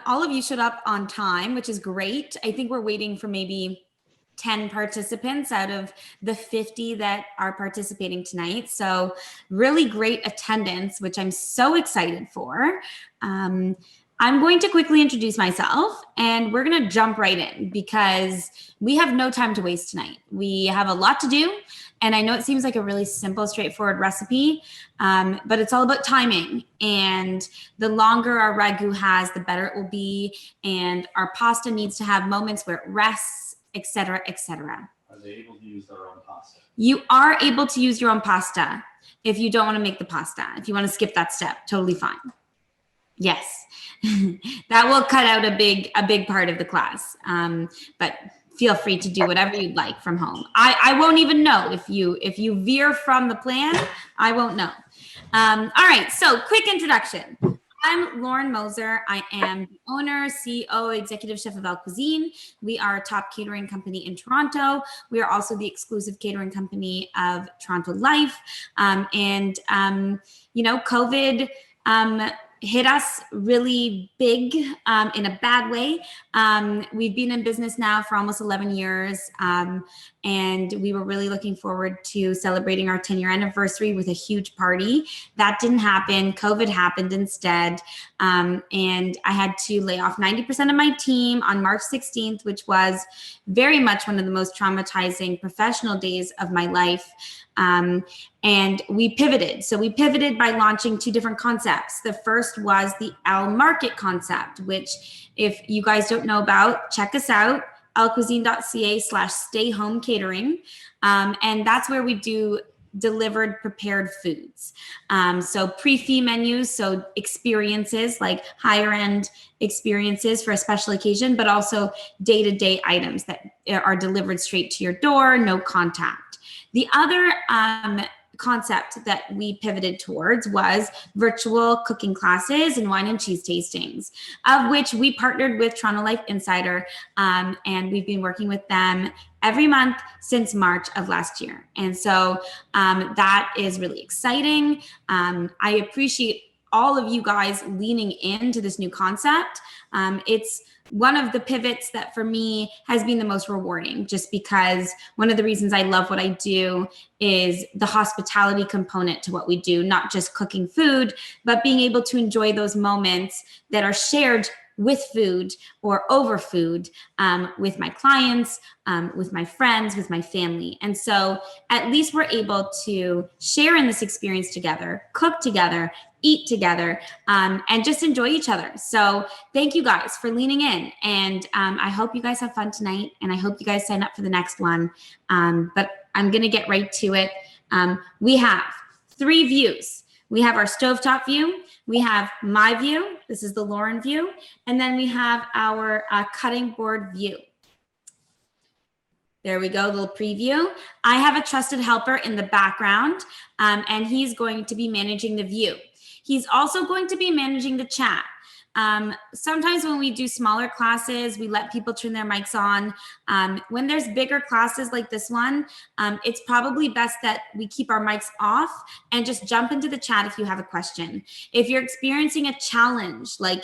All of you showed up on time, which is great. I think we're waiting for maybe 10 participants out of the 50 that are participating tonight. So really great attendance, which I'm so excited for. I'm going to quickly introduce myself and we're going to jump right in because we have no time to waste tonight. We have a lot to do. And I know it seems like a really simple, straightforward recipe, but it's all about timing. And the longer our ragu has, the better it will be. And our pasta needs to have moments where it rests, etc., etc. Are they able to use their own pasta? You are able to use your own pasta if you don't want to make the pasta. If you want to skip that step, totally fine. Yes, that will cut out a big part of the class. But feel free to do whatever you'd like from home. I won't even know if you veer from the plan. I won't know. All right, so quick introduction. I'm Lauren Mozer. I am the owner, CEO, executive chef of Elle Cuisine. We are a top catering company in Toronto. We are also the exclusive catering company of Toronto Life. COVID hit us really big in a bad way. We've been in business now for almost 11 years, and we were really looking forward to celebrating our 10-year anniversary with a huge party. That didn't happen. COVID happened instead, and I had to lay off 90% of my team on March 16th, which was very much one of the most traumatizing professional days of my life. And we pivoted. So we pivoted by launching two different concepts. The first was the Elle Market concept, which if you guys don't know about, check us out, ellecuisine.ca/stay-home-catering. And that's where we do delivered prepared foods. So pre-fee menus, so experiences like higher end experiences for a special occasion, but also day-to-day items that are delivered straight to your door, no contact. The other concept that we pivoted towards was virtual cooking classes and wine and cheese tastings, of which we partnered with Toronto Life Insider, and we've been working with them every month since March of last year. And so that is really exciting. I appreciate all of you guys leaning into this new concept. It's one of the pivots that for me has been the most rewarding, just because one of the reasons I love what I do is the hospitality component to what we do, not just cooking food, but being able to enjoy those moments that are shared with food or over food, with my clients, with my friends, with my family. And so at least we're able to share in this experience together, cook together, eat together, and just enjoy each other. So thank you guys for leaning in. And I hope you guys have fun tonight. And I hope you guys sign up for the next one. But I'm going to get right to it. We have 3 views. We have our stovetop view. We have my view. This is the Lauren view. And then we have our cutting board view. There we go, a little preview. I have a trusted helper in the background, and he's going to be managing the view. He's also going to be managing the chat. Sometimes when we do smaller classes, we let people turn their mics on. When there's bigger classes like this one, it's probably best that we keep our mics off and just jump into the chat if you have a question. If you're experiencing a challenge, like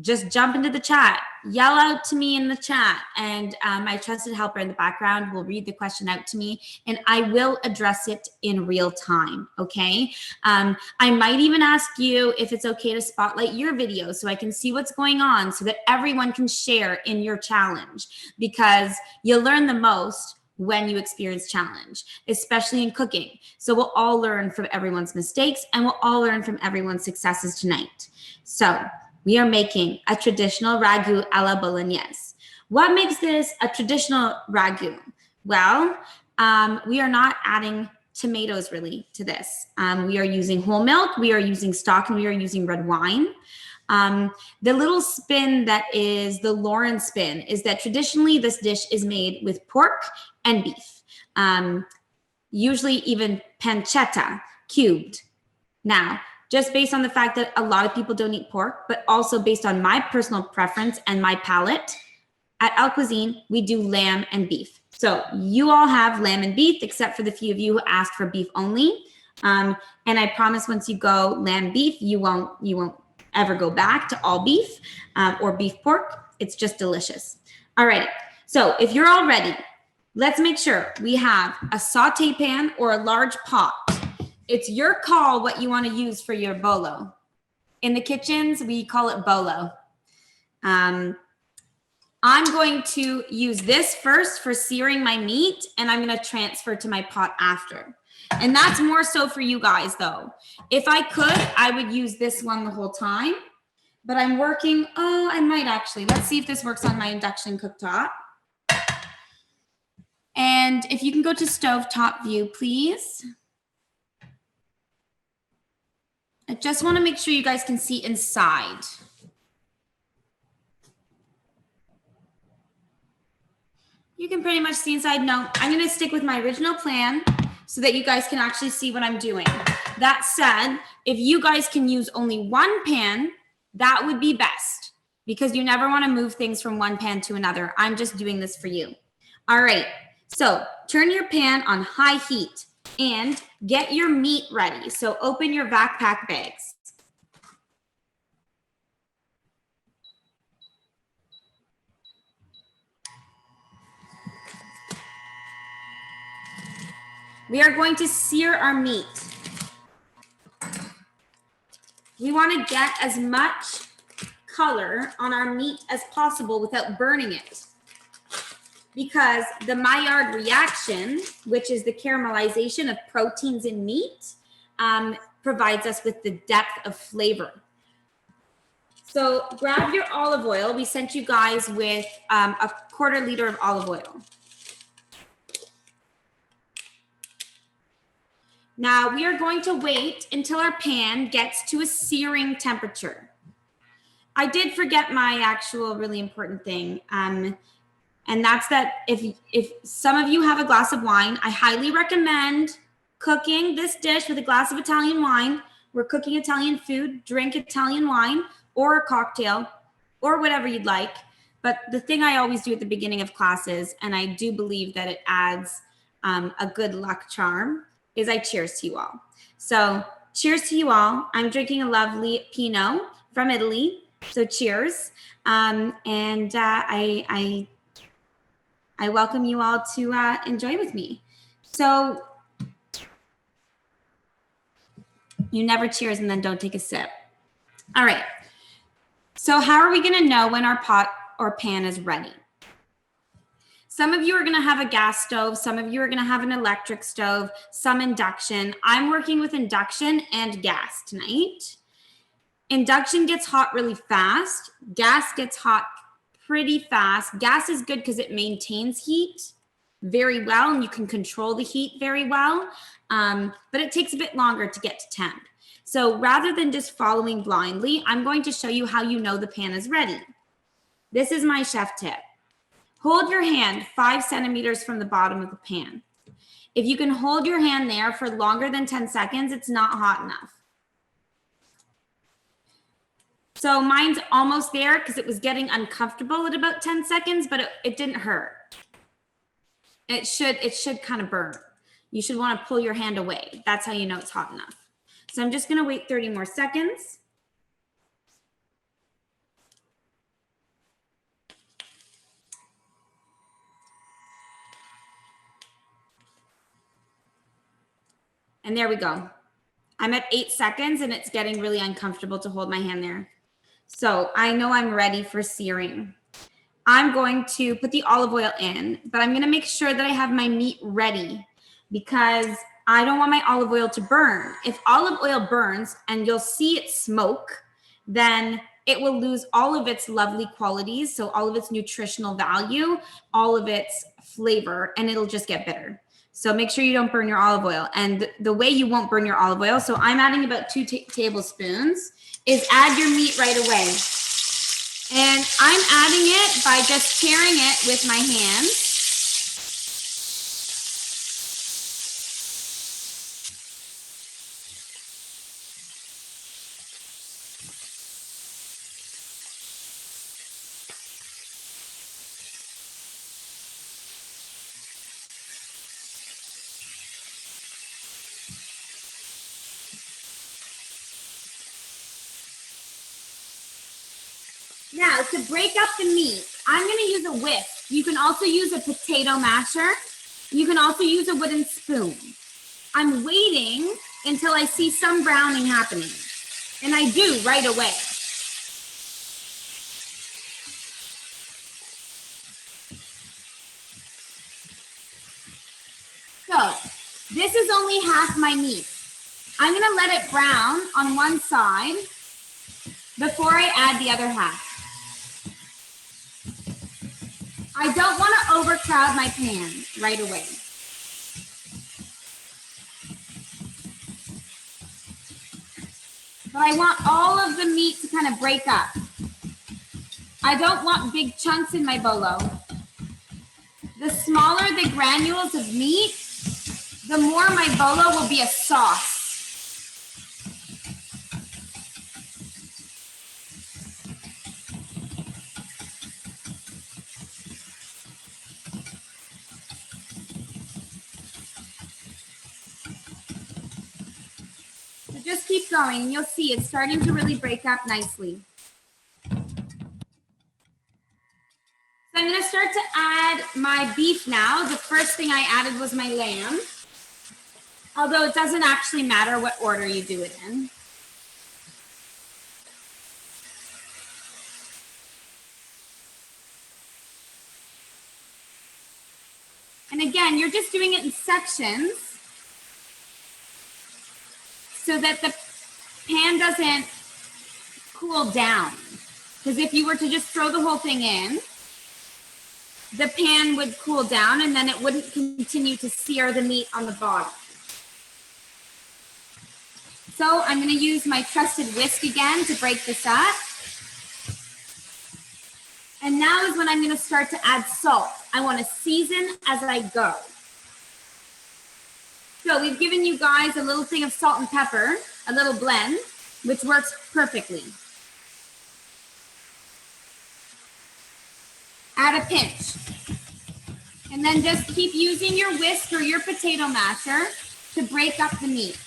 just jump into the chat, yell out to me in the chat, and my trusted helper in the background will read the question out to me, and I will address it in real time, okay? I might even ask you if it's okay to spotlight your video so I can see what's going on so that everyone can share in your challenge, because you'll learn the most when you experience challenge, especially in cooking. So we'll all learn from everyone's mistakes, and we'll all learn from everyone's successes tonight. So we are making a traditional ragu alla Bolognese. What makes this a traditional ragu? Well, we are not adding tomatoes really to this. We are using whole milk, we are using stock, and we are using red wine. The little spin that is the Lauren spin is that traditionally this dish is made with pork and beef, usually even pancetta, cubed. Now, just based on the fact that a lot of people don't eat pork, but also based on my personal preference and my palate, at Elle Cuisine, we do lamb and beef. So you all have lamb and beef, except for the few of you who asked for beef only. And I promise once you go lamb beef, you won't ever go back to all beef or beef pork. It's just delicious. All right, so if you're all ready, let's make sure we have a saute pan or a large pot. It's your call what you want to use for your bolo. In the kitchens, we call it bolo. I'm going to use this first for searing my meat, and I'm going to transfer to my pot after. And that's more so for you guys, though. If I could, I would use this one the whole time. But I'm working, I might actually. Let's see if this works on my induction cooktop. And if you can go to stovetop view, please. I just want to make sure you guys can see inside. You can pretty much see inside. No, I'm going to stick with my original plan so that you guys can actually see what I'm doing. That said, if you guys can use only one pan, that would be best because you never want to move things from one pan to another. I'm just doing this for you. All right. So turn your pan on high heat and get your meat ready. So open your backpack bags. We are going to sear our meat. We want to get as much color on our meat as possible without burning it. Because the Maillard reaction, which is the caramelization of proteins in meat, provides us with the depth of flavor. So grab your olive oil. We sent you guys with a 1/4 liter of olive oil. Now we are going to wait until our pan gets to a searing temperature. I did forget my actual really important thing. And that's that if some of you have a glass of wine, I highly recommend cooking this dish with a glass of Italian wine. We're cooking Italian food, drink Italian wine or a cocktail or whatever you'd like. But the thing I always do at the beginning of classes, and I do believe that it adds a good luck charm, is I cheers to you all. So cheers to you all. I'm drinking a lovely Pinot from Italy. So cheers. I welcome you all to enjoy with me. So you never cheers and then don't take a sip. All right. So how are we going to know when our pot or pan is ready? Some of you are going to have a gas stove. Some of you are going to have an electric stove, some induction. I'm working with induction and gas tonight. Induction gets hot really fast. Gas gets hot pretty fast. Gas is good because it maintains heat very well and you can control the heat very well. But it takes a bit longer to get to temp. So rather than just following blindly, I'm going to show you how you know the pan is ready. This is my chef tip. Hold your hand 5 centimeters from the bottom of the pan. If you can hold your hand there for longer than 10 seconds, it's not hot enough. So mine's almost there because it was getting uncomfortable at about 10 seconds, but it didn't hurt. It should kind of burn. You should want to pull your hand away. That's how you know it's hot enough. So I'm just going to wait 30 more seconds. And there we go. I'm at 8 seconds and it's getting really uncomfortable to hold my hand there. So I know I'm ready for searing. I'm going to put the olive oil in, but I'm going to make sure that I have my meat ready because I don't want my olive oil to burn. If olive oil burns and you'll see it smoke, then it will lose all of its lovely qualities. So all of its nutritional value, all of its flavor, and it'll just get bitter. So make sure you don't burn your olive oil. And the way you won't burn your olive oil, so I'm adding about 2 tablespoons, is add your meat right away. And I'm adding it by just tearing it with my hands. Now, to break up the meat, I'm going to use a whisk. You can also use a potato masher. You can also use a wooden spoon. I'm waiting until I see some browning happening. And I do right away. So, this is only half my meat. I'm going to let it brown on one side before I add the other half. I don't want to overcrowd my pan right away. But I want all of the meat to kind of break up. I don't want big chunks in my bolo. The smaller the granules of meat, the more my bolo will be a sauce. So just keep going and you'll see it's starting to really break up nicely. So I'm going to start to add my beef now. The first thing I added was my lamb. Although it doesn't actually matter what order you do it in. And again, you're just doing it in sections so that the pan doesn't cool down. Because if you were to just throw the whole thing in, the pan would cool down and then it wouldn't continue to sear the meat on the bottom. So I'm going to use my trusted whisk again to break this up. And now is when I'm going to start to add salt. I want to season as I go. So we've given you guys a little thing of salt and pepper, a little blend, which works perfectly. Add a pinch. And then just keep using your whisk or your potato masher to break up the meat.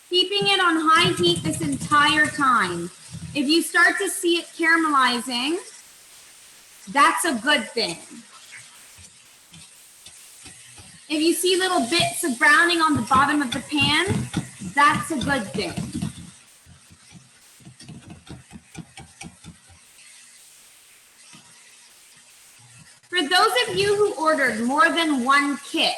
Keeping it on high heat this entire time. If you start to see it caramelizing, that's a good thing. If you see little bits of browning on the bottom of the pan, that's a good thing. For those of you who ordered more than one kit,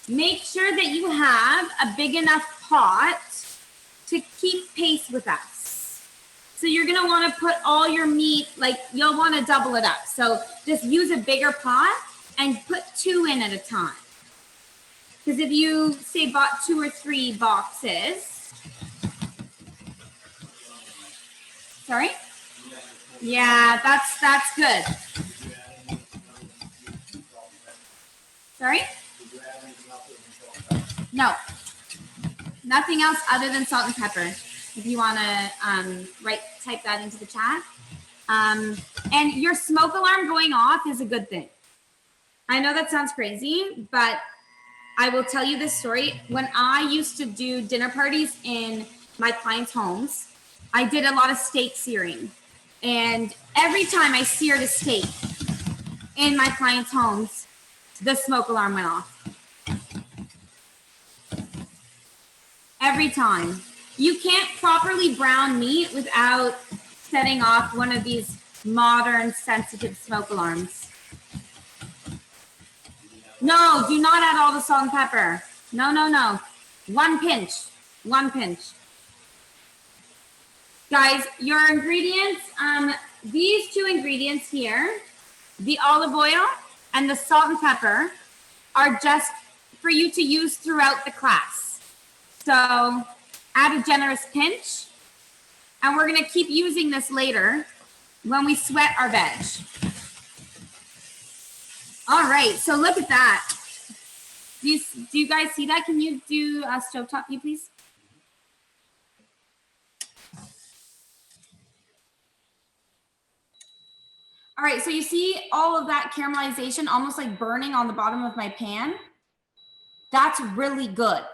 make sure that you have a big enough pot to keep pace with us. So you're gonna wanna put all your meat, like you'll wanna double it up. So just use a bigger pot and put 2 in at a time. Because if you say bought 2 or 3 boxes, sorry? Yeah, that's good. Sorry? No, nothing else other than salt and pepper. If you want to type that into the chat. And your smoke alarm going off is a good thing. I know that sounds crazy, but I will tell you this story. When I used to do dinner parties in my clients' homes, I did a lot of steak searing. And every time I seared a steak in my clients' homes, the smoke alarm went off. Every time. You can't properly brown meat without setting off one of these modern sensitive smoke alarms. No, do not add all the salt and pepper. No, no, no. 1 pinch. 1 pinch. Guys, your ingredients, these 2 ingredients here, the olive oil and the salt and pepper, are just for you to use throughout the class. So add a generous pinch, and we're gonna keep using this later when we sweat our veg. All right, so look at that. Do you guys see that? Can you do a stovetop view, please? All right, so you see all of that caramelization almost like burning on the bottom of my pan? That's really good.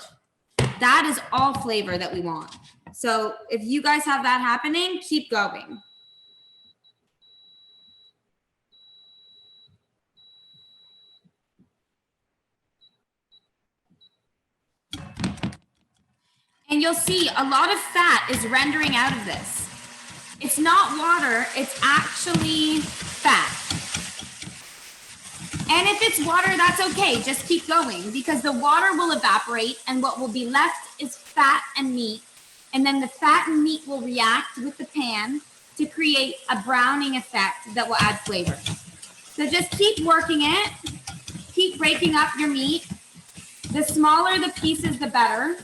That is all flavor that we want. So if you guys have that happening, keep going. And you'll see a lot of fat is rendering out of this. It's not water, it's actually fat. And if it's water, that's okay. Just keep going because the water will evaporate and what will be left is fat and meat. And then the fat and meat will react with the pan to create a browning effect that will add flavor. So just keep working it. Keep breaking up your meat. The smaller the pieces, the better.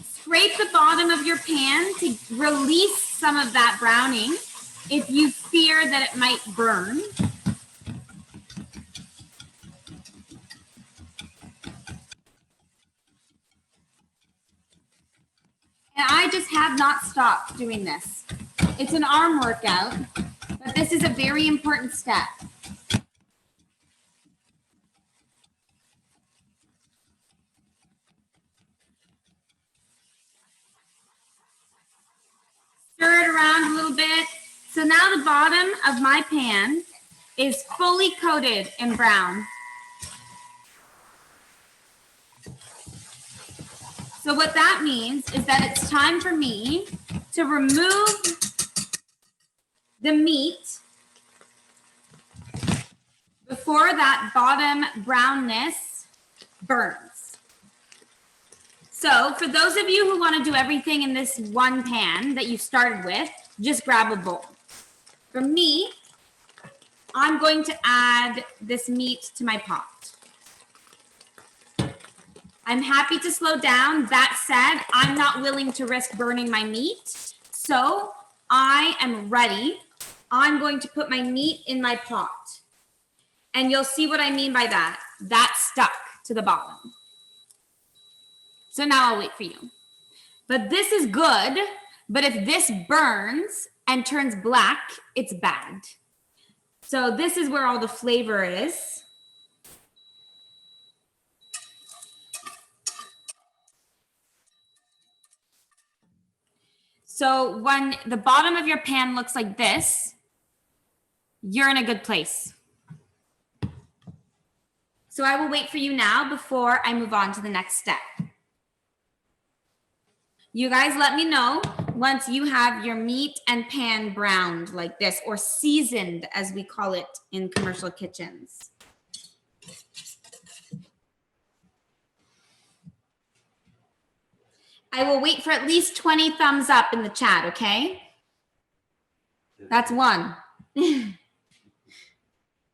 Scrape the bottom of your pan to release some of that browning if you fear that it might burn. And I just have not stopped doing this. It's an arm workout, but this is a very important step. Stir it around a little bit. So now the bottom of my pan is fully coated in brown. So what that means is that it's time for me to remove the meat before that bottom brownness burns. So for those of you who want to do everything in this one pan that you started with, just grab a bowl. For me, I'm going to add this meat to my pot. I'm happy to slow down. That said, I'm not willing to risk burning my meat. So I am ready. I'm going to put my meat in my pot. And you'll see what I mean by that. That's stuck to the bottom. So now I'll wait for you. But this is good. But if this burns and turns black, it's bad. So this is where all the flavor is. So when the bottom of your pan looks like this, you're in a good place. So I will wait for you now before I move on to the next step. You guys let me know once you have your meat and pan browned like this, or seasoned as we call it in commercial kitchens. I will wait for at least 20 thumbs up in the chat, okay? That's one. In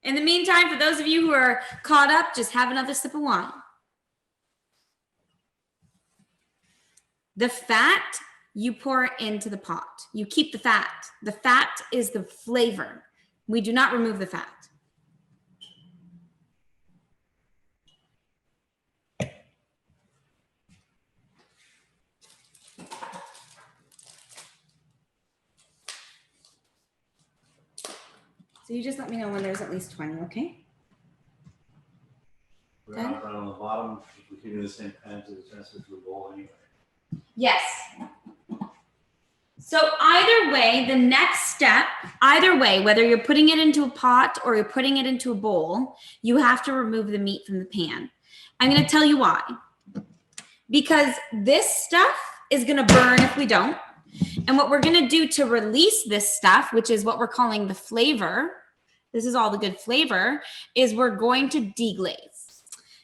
the meantime, for those of you who are caught up, just have another sip of wine. The fat you pour into the pot. You keep the fat. The fat is the flavor. We do not remove the fat. So you just let me know when there's at least 20, okay? We're not right on the bottom. If we keep in the same pan to transfer to the bowl anyway. Yes. So either way, the next step, either way, whether you're putting it into a pot or you're putting it into a bowl, you have to remove the meat from the pan. I'm going to tell you why. Because this stuff is going to burn if we don't. And what we're going to do to release this stuff, which is what we're calling the flavor, this is all the good flavor, is we're going to deglaze.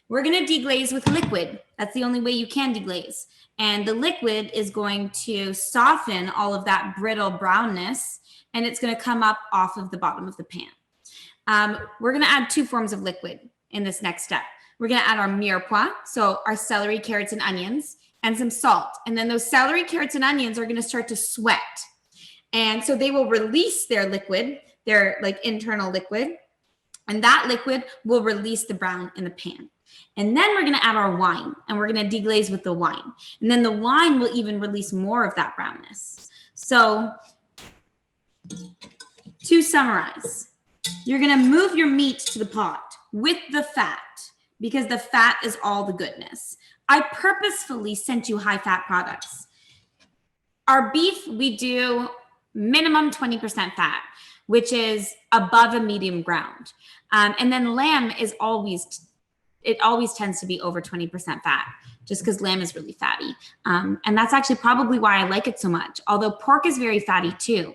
We're going to deglaze with liquid. That's the only way you can deglaze. And the liquid is going to soften all of that brittle brownness, and it's going to come up off of the bottom of the pan. We're going to add two forms of liquid in this next step. We're going to add our mirepoix, so our celery, carrots, and onions, and some salt. And then those celery, carrots, and onions are going to start to sweat. And so they will release their liquid, their like internal liquid, and that liquid will release the brown in the pan. And then we're gonna add our wine and we're gonna deglaze with the wine. And then the wine will even release more of that brownness. So to summarize, you're gonna move your meat to the pot with the fat because the fat is all the goodness. I purposefully sent you high fat products. Our beef, we do minimum 20% fat, which is above a medium ground. And then lamb is it always tends to be over 20% fat just because lamb is really fatty. And that's actually probably why I like it so much, although pork is very fatty too.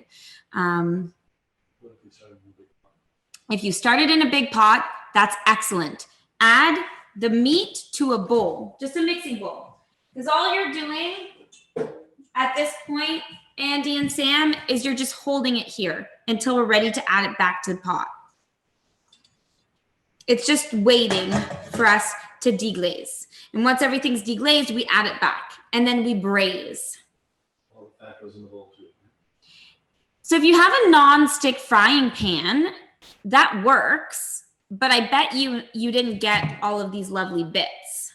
If you started in a big pot, that's excellent. Add the meat to a bowl, just a mixing bowl. Because all you're doing at this point, Andy and Sam, is you're just holding it here until we're ready to add it back to the pot. It's just waiting for us to deglaze. And once everything's deglazed, we add it back and then we braise. All the fat goes in the bowl too. So if you have a non-stick frying pan, that works, but I bet you didn't get all of these lovely bits.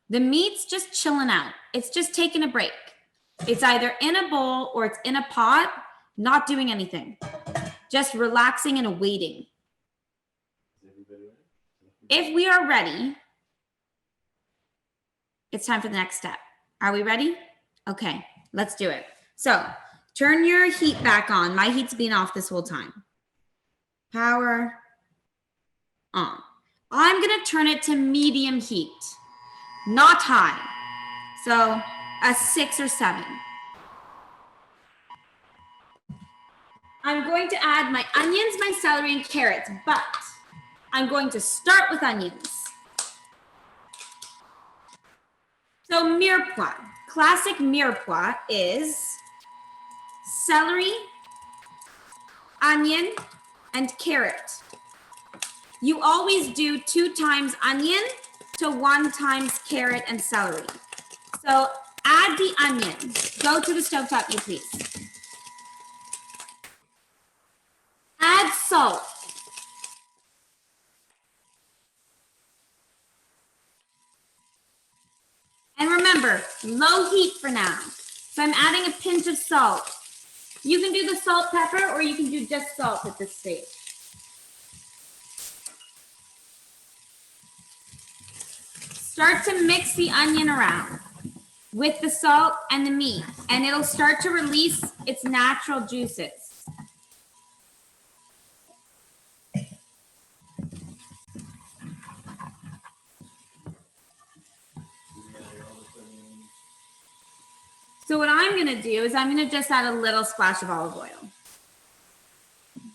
The meat's just chilling out. It's just taking a break. It's either in a bowl or it's in a pot, not doing anything, just relaxing and waiting. If we are ready, it's time for the next step. Are we ready? Okay, let's do it. So turn your heat back on. My heat's been off this whole time. Power on. I'm gonna turn it to medium heat, not high. So a 6 or 7. I'm going to add my onions, my celery, and carrots, but I'm going to start with onions. So mirepoix, classic mirepoix is celery, onion, and carrot. You always do 2 times onion to 1 times carrot and celery. So add the onion. Go to the stovetop, you please. Add salt. And remember, low heat for now. So I'm adding a pinch of salt. You can do the salt, pepper, or you can do just salt at this stage. Start to mix the onion around with the salt and the meat, and it'll start to release its natural juices. So what I'm gonna do is I'm gonna just add a little splash of olive oil.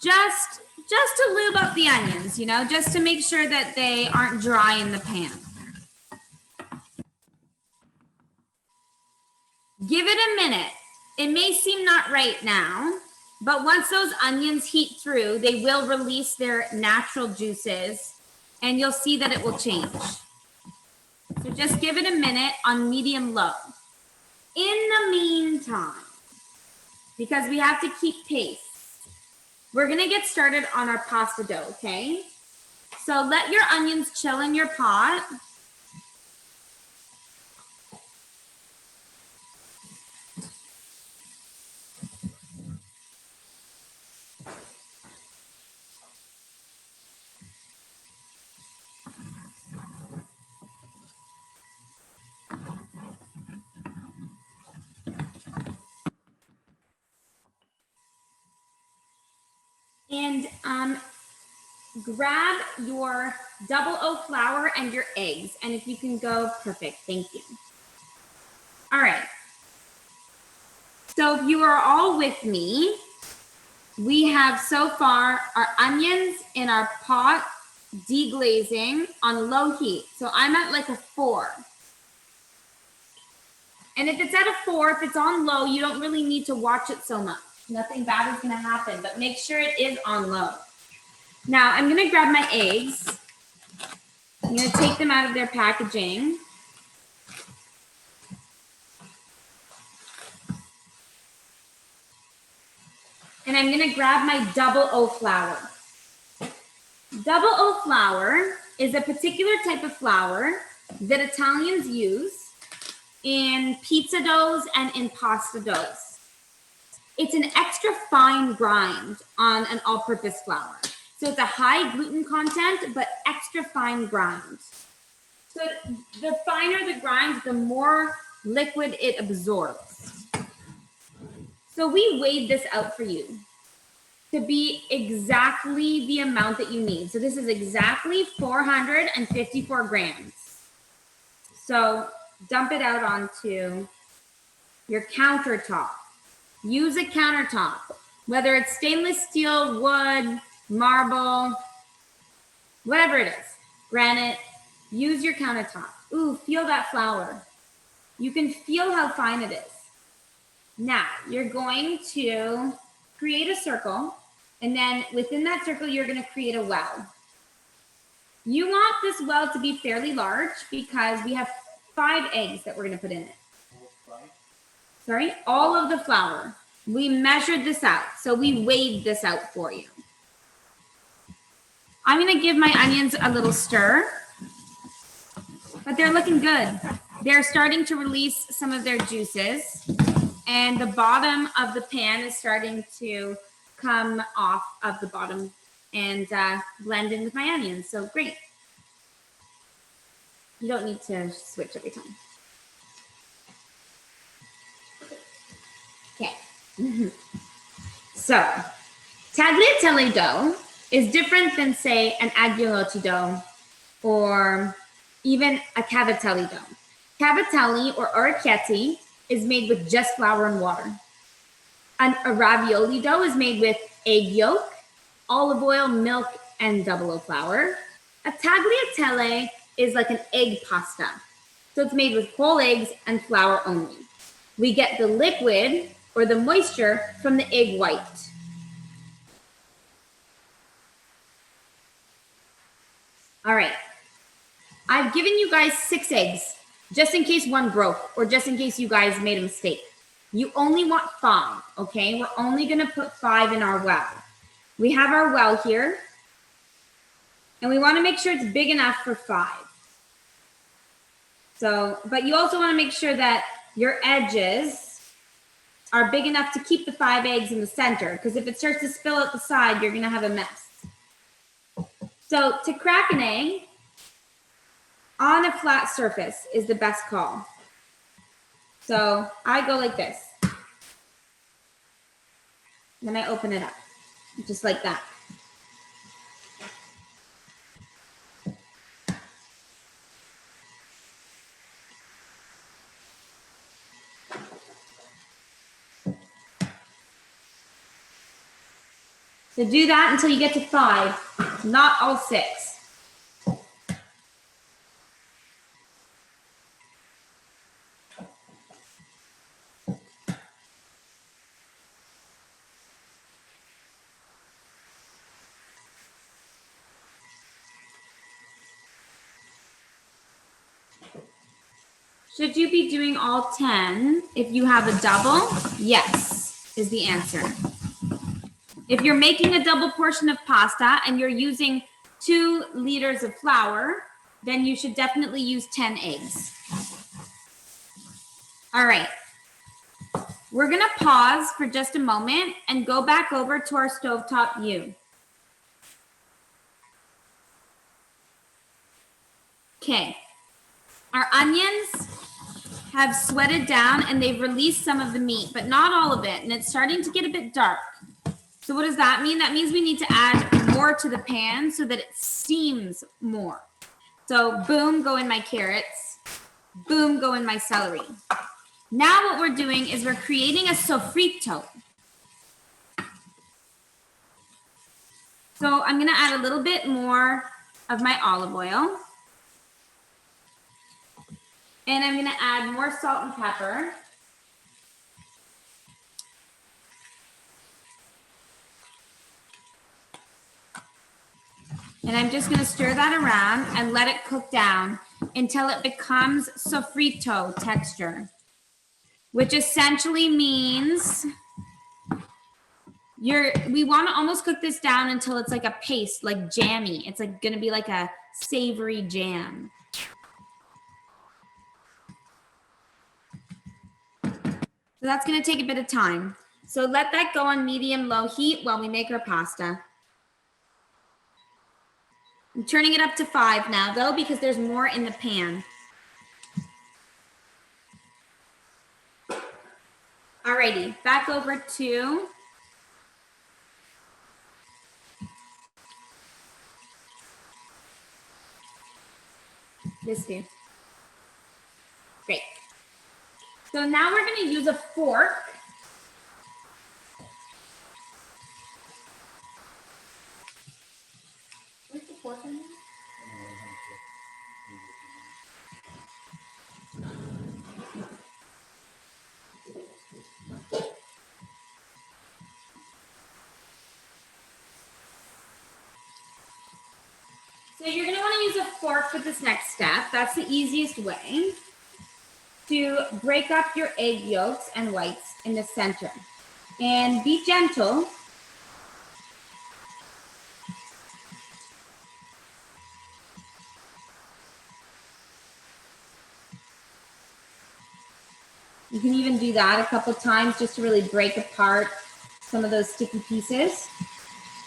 Just to lube up the onions, you know, just to make sure that they aren't dry in the pan. Give it a minute. It may seem not right now, but once those onions heat through, they will release their natural juices and you'll see that it will change. So just give it a minute on medium low. In the meantime, because we have to keep pace, we're gonna get started on our pasta dough, okay? So let your onions chill in your pot. And grab your double O flour and your eggs. And if you can go, perfect, thank you. All right. So if you are all with me, we have so far our onions in our pot deglazing on low heat. So I'm at like a 4. And if it's at a 4, if it's on low, you don't really need to watch it so much. Nothing bad is gonna happen, but make sure it is on low. Now I'm gonna grab my eggs. I'm gonna take them out of their packaging. And I'm gonna grab my double O flour. Double O flour is a particular type of flour that Italians use in pizza doughs and in pasta doughs. It's an extra fine grind on an all-purpose flour. So it's a high gluten content, but extra fine grind. So the finer the grind, the more liquid it absorbs. So we weighed this out for you to be exactly the amount that you need. So this is exactly 454 grams. So dump it out onto your countertop. Use a countertop, whether it's stainless steel, wood, marble, whatever it is, granite, use your countertop. Ooh, feel that flour. You can feel how fine it is. Now, you're going to create a circle, and then within that circle, you're going to create a well. You want this well to be fairly large because we have 5 eggs that we're going to put in it. Sorry, all of the flour. We measured this out, so we weighed this out for you. I'm going to give my onions a little stir, but they're looking good. They're starting to release some of their juices, and the bottom of the pan is starting to come off of the bottom and blend in with my onions. So great. You don't need to switch every time. Okay. So, tagliatelle dough is different than, say, an agnolotti dough or even a cavatelli dough. Cavatelli or orecchietti is made with just flour and water. A ravioli dough is made with egg yolk, olive oil, milk, and double O flour. A tagliatelle is like an egg pasta. So it's made with whole eggs and flour only. We get the liquid or the moisture from the egg white. All right. I've given you guys 6 eggs, just in case one broke or just in case you guys made a mistake. You only want 5, okay? We're only gonna put 5 in our well. We have our well here, and we wanna make sure it's big enough for 5. So, but you also wanna make sure that your edges are big enough to keep the 5 eggs in the center, because if it starts to spill out the side, you're gonna have a mess. So to crack an egg on a flat surface is the best call. So I go like this. Then I open it up, just like that. So do that until you get to 5, not all 6. Should you be doing all 10 if you have a double? Yes, is the answer. If you're making a double portion of pasta and you're using 2 liters of flour, then you should definitely use 10 eggs. All right. We're gonna pause for just a moment and go back over to our stovetop view. Okay. Our onions have sweated down and they've released some of the meat, but not all of it. And it's starting to get a bit dark. So what does that mean? That means we need to add more to the pan so that it steams more. So boom, go in my carrots. Boom, go in my celery. Now what we're doing is we're creating a sofrito. So I'm gonna add a little bit more of my olive oil. And I'm gonna add more salt and pepper. And I'm just gonna stir that around and let it cook down until it becomes sofrito texture, which essentially means We want to almost cook this down until it's like a paste, like jammy. It's like going to be like a savory jam. So that's going to take a bit of time. So let that go on medium-low heat while we make our pasta. I'm turning it up to 5 now, though, because there's more in the pan. Alrighty, back over to this here. Great. So now we're going to use a fork. Where's the fork in there? So you're going to want to use a fork for this next step. That's the easiest way to break up your egg yolks and whites in the center. And be gentle. You can even do that a couple times just to really break apart some of those sticky pieces.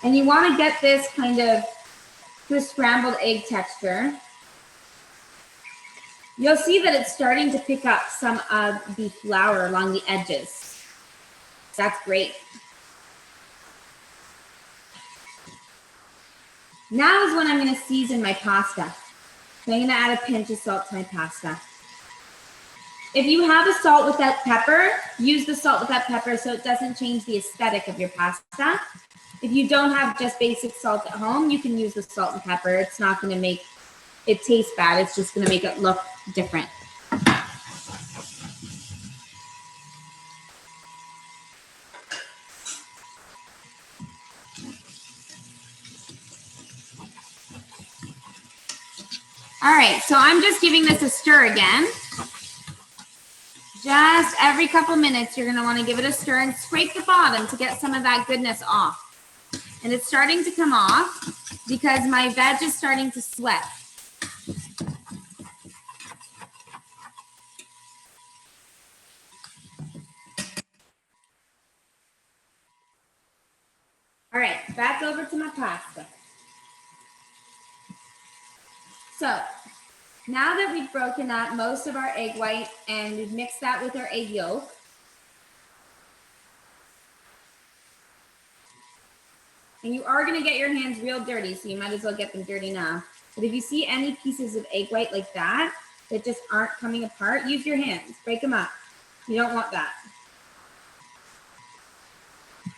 And you want to get this kind of to a scrambled egg texture. You'll see that it's starting to pick up some of the flour along the edges. That's great. Now is when I'm going to season my pasta. So I'm going to add a pinch of salt to my pasta. If you have a salt without pepper, use the salt without pepper so it doesn't change the aesthetic of your pasta. If you don't have just basic salt at home, you can use the salt and pepper. It's not going to make it taste bad. It's just going to make it look different. All right, so I'm just giving this a stir again. Just every couple minutes, you're going to want to give it a stir and scrape the bottom to get some of that goodness off. And it's starting to come off because my veg is starting to sweat. All right, back over to my pasta. So now that we've broken up most of our egg white and we've mixed that with our egg yolk, and you are going to get your hands real dirty, so you might as well get them dirty now. But if you see any pieces of egg white like that just aren't coming apart, use your hands, break them up. You don't want that.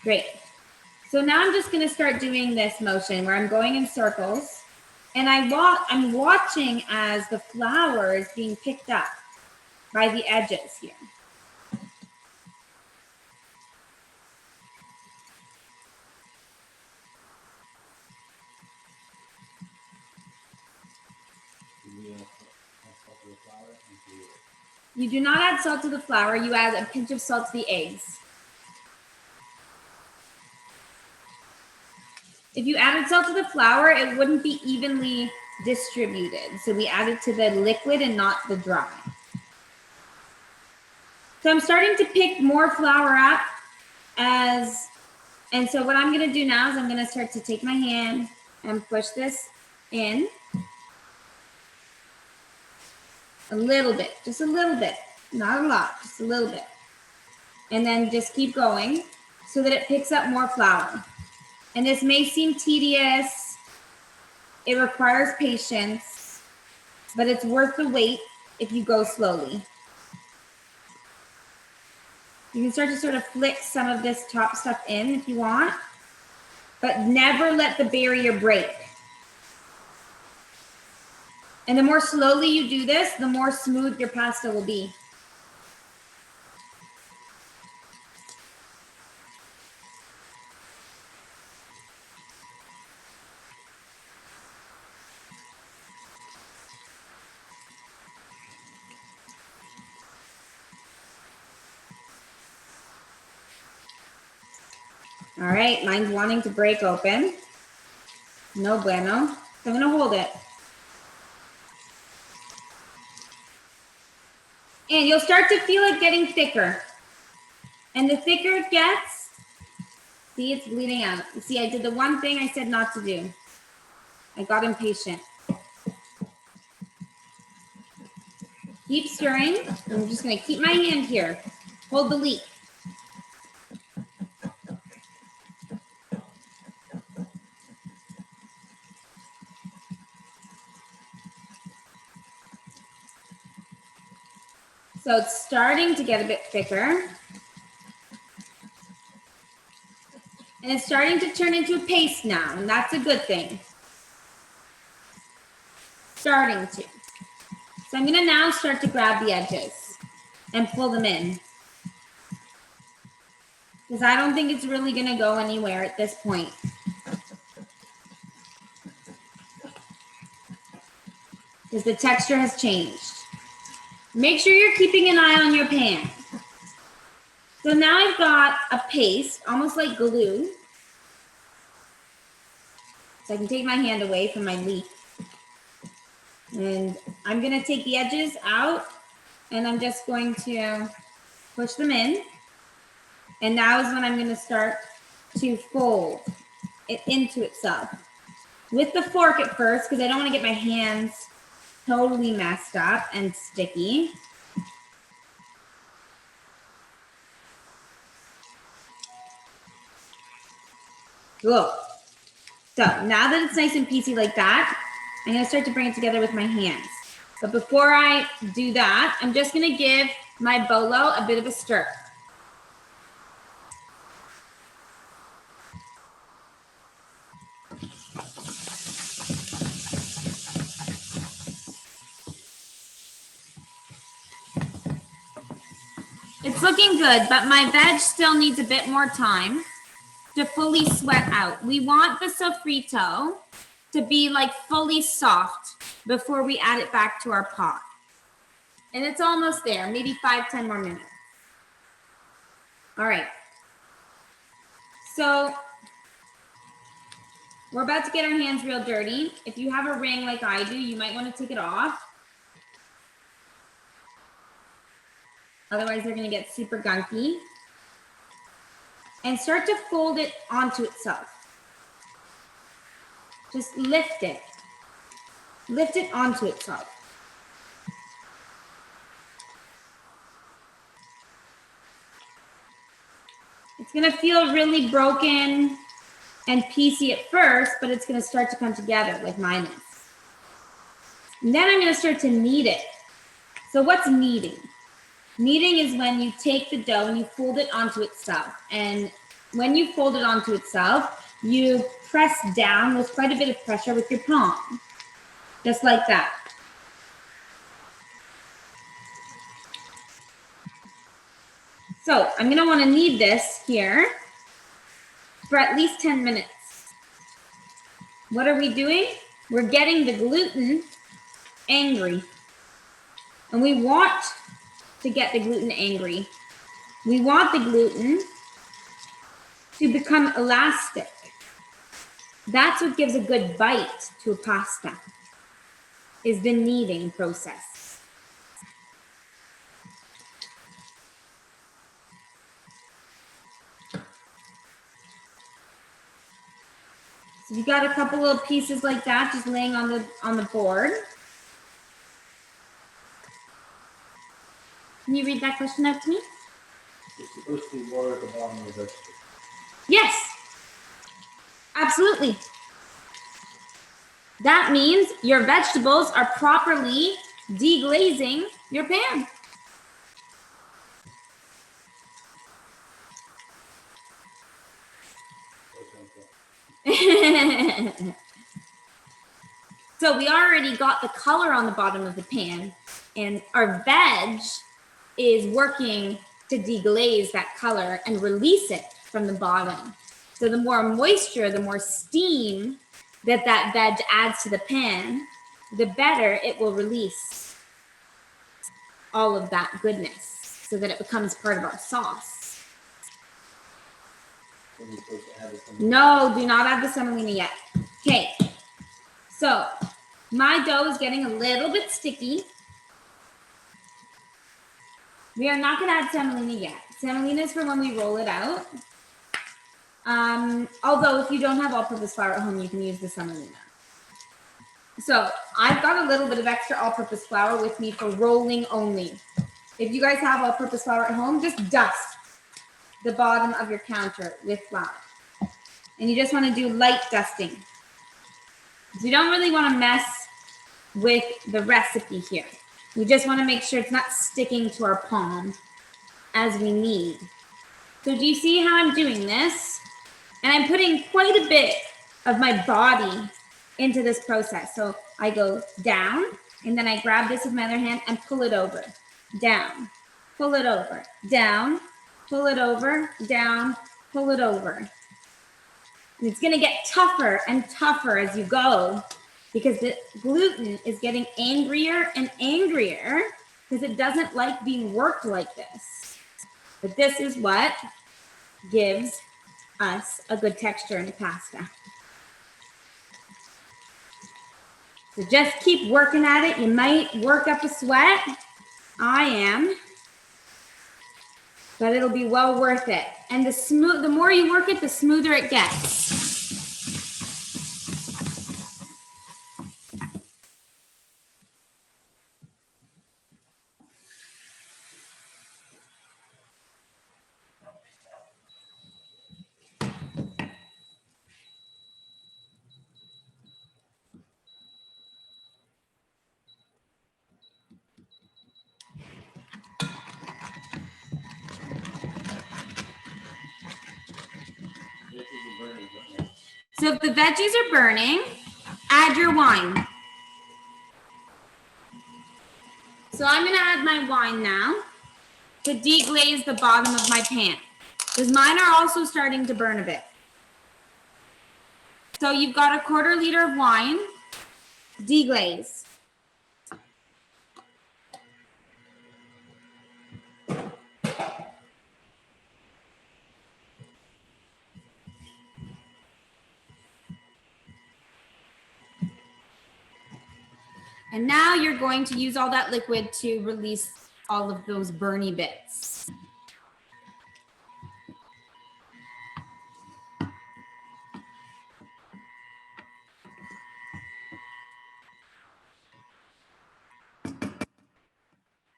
Great. So now I'm just going to start doing this motion where I'm going in circles, and I'm watching as the flour is being picked up by the edges here. You do not add salt to the flour. You add a pinch of salt to the eggs. If you added salt to the flour, it wouldn't be evenly distributed. So we add it to the liquid and not the dry. So I'm starting to pick more flour up and so what I'm going to do now is I'm going to start to take my hand and push this in. A little bit, just a little bit, not a lot, just a little bit. And then just keep going so that it picks up more flour. And this may seem tedious. It requires patience, but it's worth the wait if you go slowly. You can start to sort of flick some of this top stuff in if you want, but never let the barrier break. And the more slowly you do this, the more smooth your pasta will be. All right, mine's wanting to break open. No bueno. So I'm gonna hold it. And you'll start to feel it getting thicker. And the thicker it gets, see, it's bleeding out. You see, I did the one thing I said not to do. I got impatient. Keep stirring. I'm just gonna keep my hand here. Hold the leek. So it's starting to get a bit thicker. And it's starting to turn into a paste now, and that's a good thing. Starting to. So I'm gonna now start to grab the edges and pull them in. Because I don't think it's really gonna go anywhere at this point. Because the texture has changed. Make sure you're keeping an eye on your pan. So now I've got a paste, almost like glue. So I can take my hand away from my leek. And I'm gonna take the edges out and I'm just going to push them in. And now is when I'm gonna start to fold it into itself. With the fork at first, because I don't wanna get my hands totally messed up and sticky. Cool. So now that it's nice and piecey like that, I'm gonna start to bring it together with my hands. But before I do that, I'm just gonna give my bolo a bit of a stir. It's looking good, but my veg still needs a bit more time to fully sweat out. We want the sofrito to be like fully soft before we add it back to our pot. And it's almost there, maybe 5-10 more minutes. All right. So we're about to get our hands real dirty. If you have a ring like I do, you might want to take it off. Otherwise, they're going to get super gunky. And start to fold it onto itself. Just lift it. Lift it onto itself. It's going to feel really broken and piecey at first, but it's going to start to come together like mine is. And then I'm going to start to knead it. So what's kneading? Kneading is when you take the dough and you fold it onto itself. And when you fold it onto itself, you press down with quite a bit of pressure with your palm. Just like that. So I'm going to want to knead this here for at least 10 minutes. What are we doing? We're getting the gluten angry. And we want to get the gluten angry. We want the gluten to become elastic. That's what gives a good bite to a pasta, is the kneading process. So you got a couple little pieces like that just laying on the board. Can you read that question out to me? It's supposed to be water at the bottom of the vegetable. Yes, absolutely. That means your vegetables are properly deglazing your pan. So we already got the color on the bottom of the pan, and our veg is working to deglaze that color and release it from the bottom. So the more moisture, the more steam that veg adds to the pan, the better it will release all of that goodness so that it becomes part of our sauce. Then you're supposed to add the semolina. No, do not add the semolina yet. Okay, so my dough is getting a little bit sticky. We are not going to add semolina yet. Semolina is for when we roll it out. Although if you don't have all-purpose flour at home, you can use the semolina. So I've got a little bit of extra all-purpose flour with me for rolling only. If you guys have all-purpose flour at home, just dust the bottom of your counter with flour. And you just want to do light dusting. So you don't really want to mess with the recipe here. We just want to make sure it's not sticking to our palm as we need. So do you see how I'm doing this? And I'm putting quite a bit of my body into this process. So I go down, and then I grab this with my other hand and pull it over. Down, pull it over, down, pull it over, down, pull it over. And it's gonna get tougher and tougher as you go because the gluten is getting angrier and angrier because it doesn't like being worked like this. But this is what gives us a good texture in pasta. So just keep working at it. You might work up a sweat. I am. But it'll be well worth it. And the more you work it, the smoother it gets. So if the veggies are burning, add your wine. So I'm gonna add my wine now to deglaze the bottom of my pan because mine are also starting to burn a bit. So you've got a 1/4 liter of wine, deglaze. And now you're going to use all that liquid to release all of those burny bits.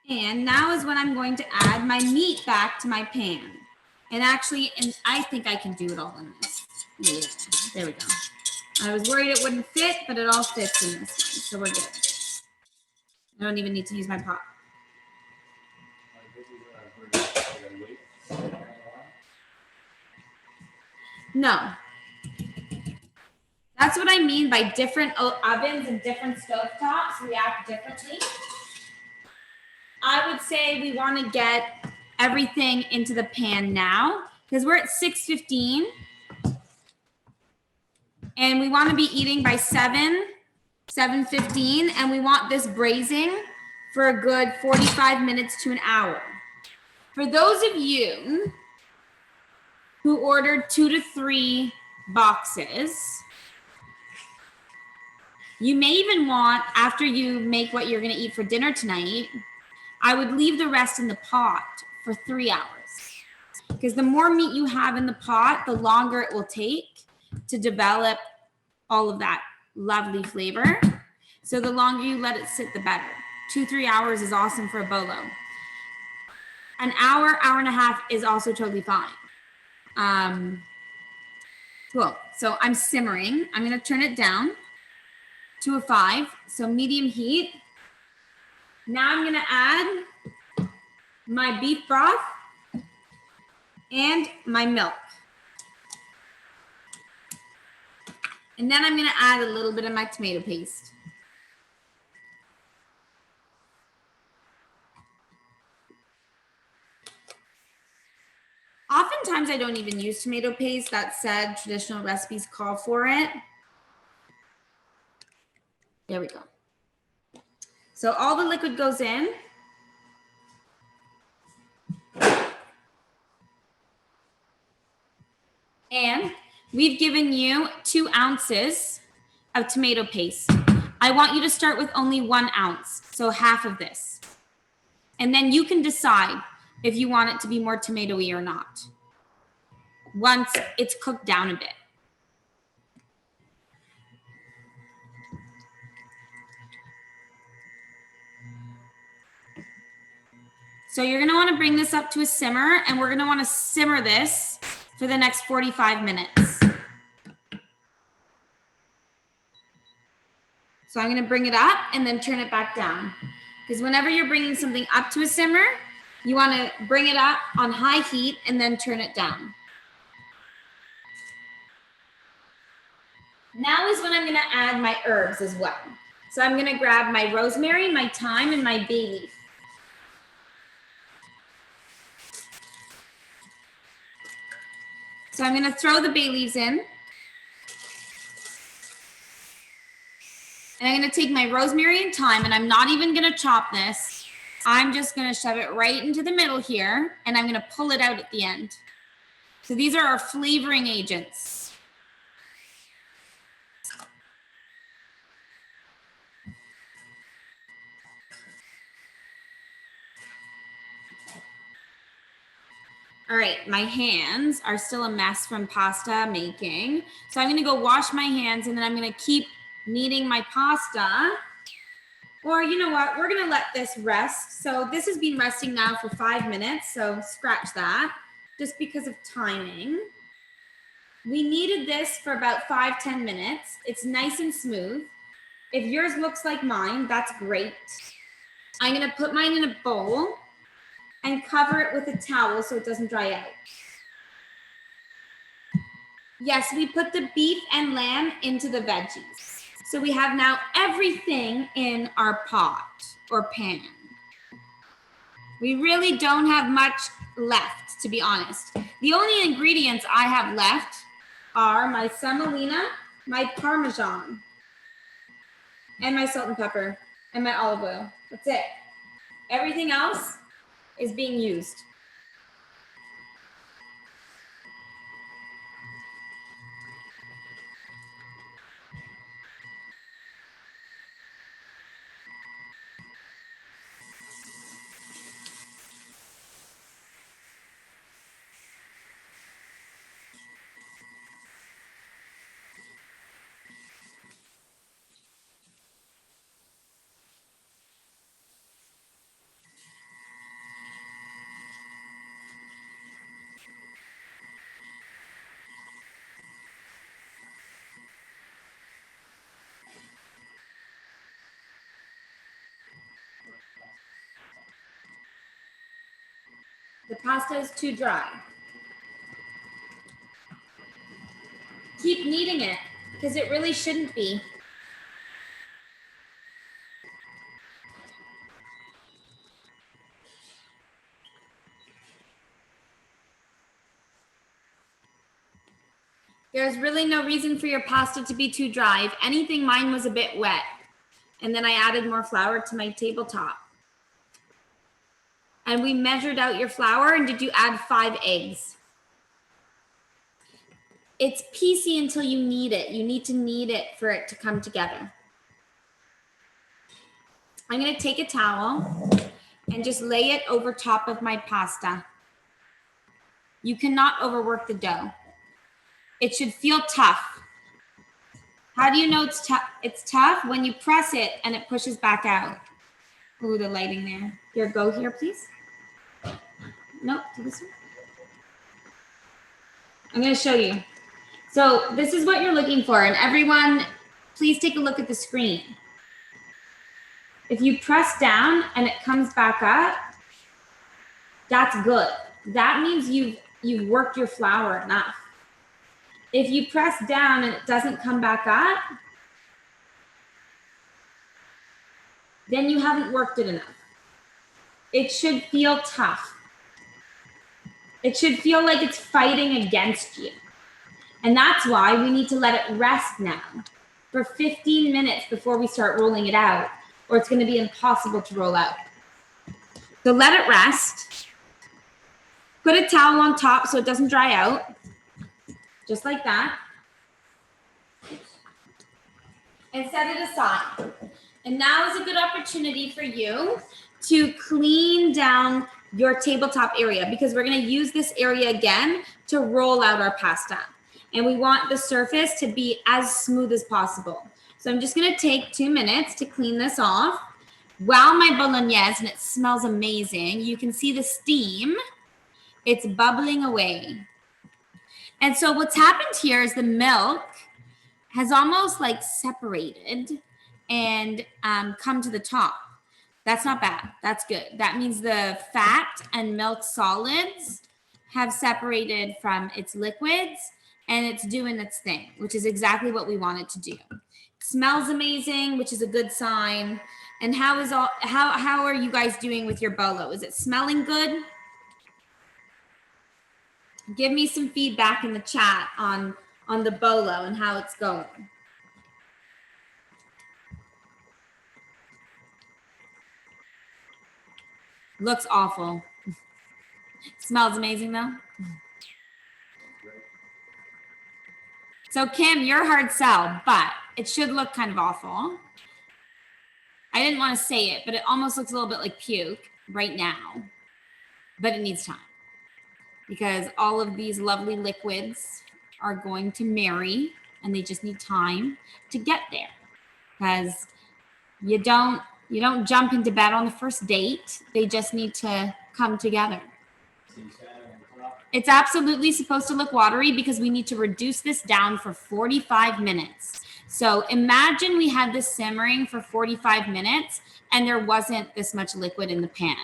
And now is when I'm going to add my meat back to my pan. And actually, and I think I can do it all in this. Yeah, there we go. I was worried it wouldn't fit, but it all fits in this one, so we're good. I don't even need to use my pot. No. That's what I mean by different ovens and different stovetops react differently. I would say we want to get everything into the pan now because we're at 6:15 and we want to be eating by 7:15, and we want this braising for a good 45 minutes to an hour. For those of you who ordered 2 to 3 boxes, you may even want, after you make what you're going to eat for dinner tonight, I would leave the rest in the pot for 3 hours. Because the more meat you have in the pot, the longer it will take to develop all of that lovely flavor. So the longer you let it sit, the better. 2-3 hours is awesome for a bolo. An hour, hour and a half is also totally fine. Cool. So I'm simmering. I'm going to turn it down to a 5. So medium heat. Now I'm going to add my beef broth and my milk. And then I'm going to add a little bit of my tomato paste. Oftentimes I don't even use tomato paste. That said, traditional recipes call for it. There we go. So all the liquid goes in. And we've given you 2 ounces of tomato paste. I want you to start with only 1 ounce, so half of this. And then you can decide if you want it to be more tomatoey or not once it's cooked down a bit. So you're gonna wanna bring this up to a simmer, and we're gonna wanna simmer this for the next 45 minutes. So I'm gonna bring it up and then turn it back down. Because whenever you're bringing something up to a simmer, you wanna bring it up on high heat and then turn it down. Now is when I'm gonna add my herbs as well. So I'm gonna grab my rosemary, my thyme, and my bay leaf. So I'm gonna throw the bay leaves in. And I'm gonna take my rosemary and thyme, and I'm not even gonna chop this. I'm just gonna shove it right into the middle here, and I'm gonna pull it out at the end. So these are our flavoring agents. All right, my hands are still a mess from pasta making. So I'm gonna go wash my hands, and then I'm gonna keep kneading my pasta. Or you know what, we're gonna let this rest. So this has been resting now for 5 minutes, so scratch that, just because of timing. We kneaded this for about 5-10 minutes. It's nice and smooth. If yours looks like mine, that's great. I'm gonna put mine in a bowl and cover it with a towel so it doesn't dry out. Yes, we put the beef and lamb into the veggies. So we have now everything in our pot or pan. We really don't have much left, to be honest. The only ingredients I have left are my semolina, my Parmesan, and my salt and pepper, and my olive oil. That's it. Everything else is being used. The pasta is too dry. Keep kneading it, because it really shouldn't be. There's really no reason for your pasta to be too dry. If anything, mine was a bit wet. And then I added more flour to my tabletop. And we measured out your flour, and did you add 5 eggs? It's piecey until you knead it. You need to knead it for it to come together. I'm gonna take a towel and just lay it over top of my pasta. You cannot overwork the dough. It should feel tough. How do you know it's tough? It's tough when you press it and it pushes back out. Ooh, the lighting there. Here, go here, please. Nope, to this one. I'm gonna show you. So this is what you're looking for. And everyone, please take a look at the screen. If you press down and it comes back up, that's good. That means you've worked your flour enough. If you press down and it doesn't come back up, then you haven't worked it enough. It should feel tough. It should feel like it's fighting against you. And that's why we need to let it rest now for 15 minutes before we start rolling it out, or it's going to be impossible to roll out. So let it rest. Put a towel on top so it doesn't dry out. just like that. And set it aside. And now is a good opportunity for you to clean down your tabletop area, because we're going to use this area again to roll out our pasta. And we want the surface to be as smooth as possible. So I'm just going to take 2 minutes to clean this off. While my bolognese, and it smells amazing, you can see the steam. It's bubbling away. And so what's happened here is the milk has almost like separated and come to the top. That's not bad. That's good. That means the fat and milk solids have separated from its liquids and it's doing its thing, which is exactly what we want it to do. It smells amazing, which is a good sign. And how are you guys doing with your bolo? Is it smelling good? Give me some feedback in the chat on the bolo and how it's going. Looks awful. Smells amazing though. So Kim, you're a hard sell, but it should look kind of awful. I didn't want to say it, but it almost looks a little bit like puke right now, but it needs time because all of these lovely liquids are going to marry and they just need time to get there, because you don't jump into bed on the first date. They just need to come together. It's absolutely supposed to look watery because we need to reduce this down for 45 minutes. So imagine we had this simmering for 45 minutes and there wasn't this much liquid in the pan.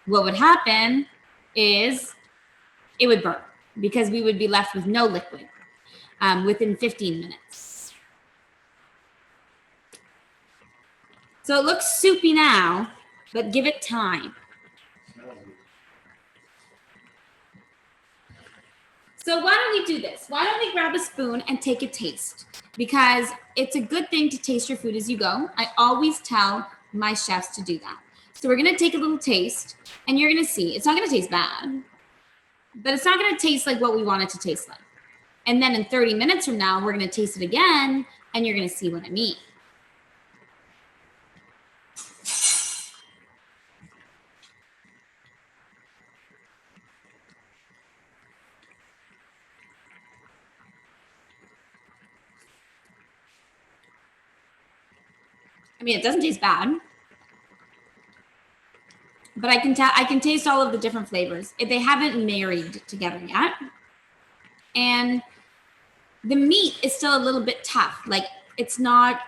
What would happen is it would burn because we would be left with no liquid within 15 minutes. So it looks soupy now, but give it time. So why don't we do this? Why don't we grab a spoon and take a taste? Because it's a good thing to taste your food as you go. I always tell my chefs to do that. So we're gonna take a little taste and you're gonna see, it's not gonna taste bad, but it's not gonna taste like what we want it to taste like. And then in 30 minutes from now, we're gonna taste it again and you're gonna see what I mean. I mean, it doesn't taste bad, but I can taste all of the different flavors. They haven't married together yet. And the meat is still a little bit tough. Like it's not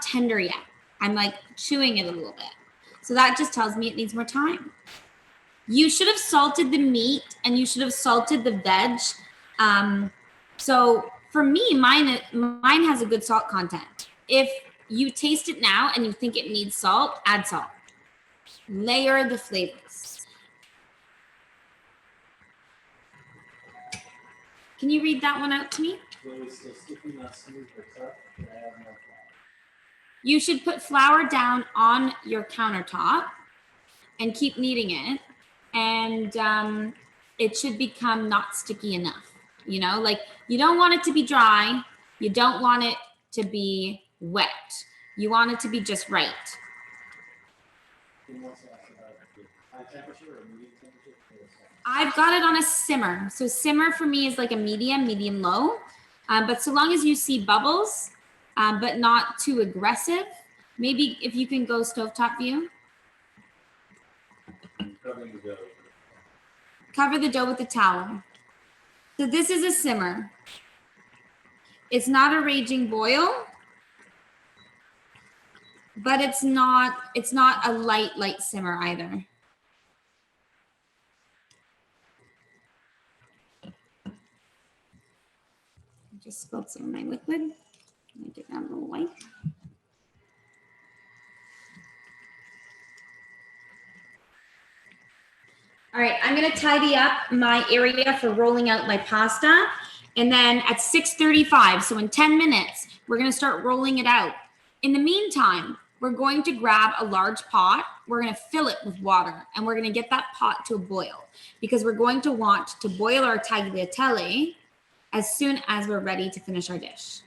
tender yet. I'm like chewing it a little bit. So that just tells me it needs more time. You should have salted the meat and you should have salted the veg. So for me, mine has a good salt content. If you taste it now and you think it needs salt, add salt. Layer the flavors. Can you read that one out to me? You should put flour down on your countertop and keep kneading it. And it should become not sticky enough. You know, like you don't want it to be dry. You don't want it to be wet. You want it to be just right. I've got it on a simmer. So simmer for me is like a medium low. But so long as you see bubbles, but not too aggressive, maybe if you can go stovetop view. Cover the dough with a towel. So this is a simmer. It's not a raging boil, but it's not a light simmer either. I just spilled some of my liquid. Let me take that little wipe. All right, I'm gonna tidy up my area for rolling out my pasta. And then at 6:35, so in 10 minutes, we're gonna start rolling it out. In the meantime, we're going to grab a large pot. We're gonna fill it with water and we're gonna get that pot to a boil because we're going to want to boil our tagliatelle as soon as we're ready to finish our dish.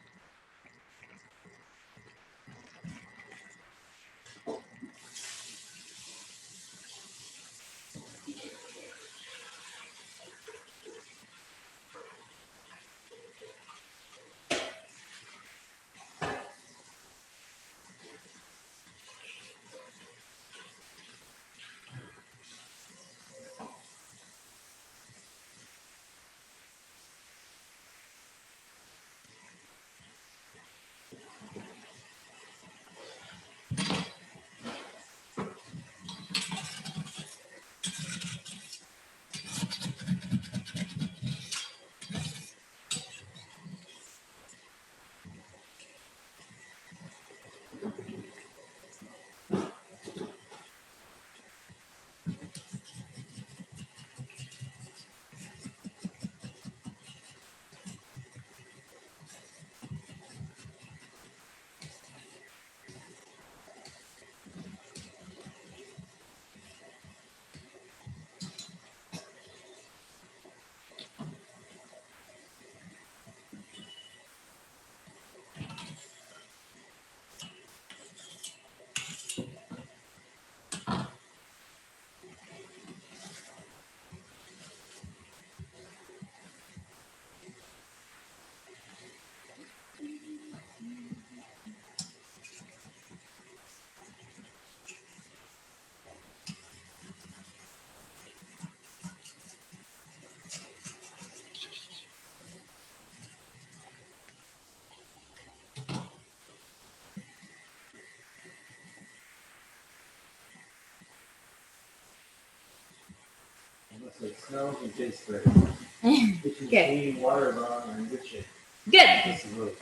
It smells and tastes great. Good. Clean, water is on, and good shape. Good. This is really.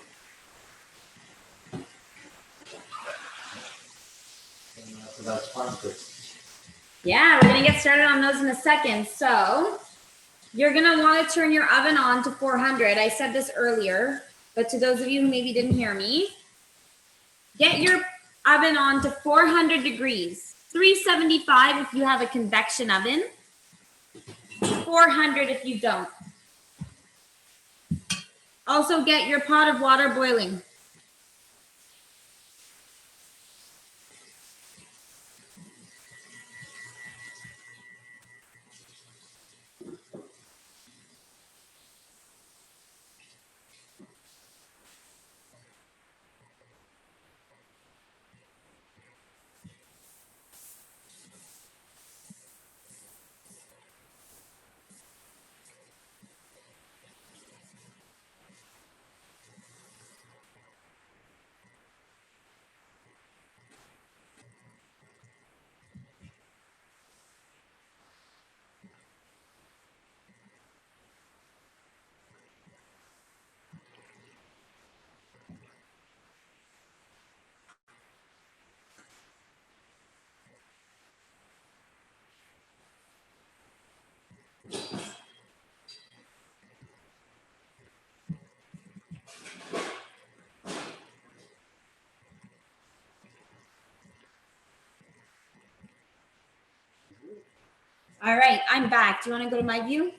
So that's farm crisps. Yeah, we're gonna get started on those in a second. So you're gonna want to turn your oven on to 400. I said this earlier, but to those of you who maybe didn't hear me, get your oven on to 400 degrees. 375 if you have a convection oven, 400 if you don't. Also get your pot of water boiling. All right, I'm back. Do you want to go to my view?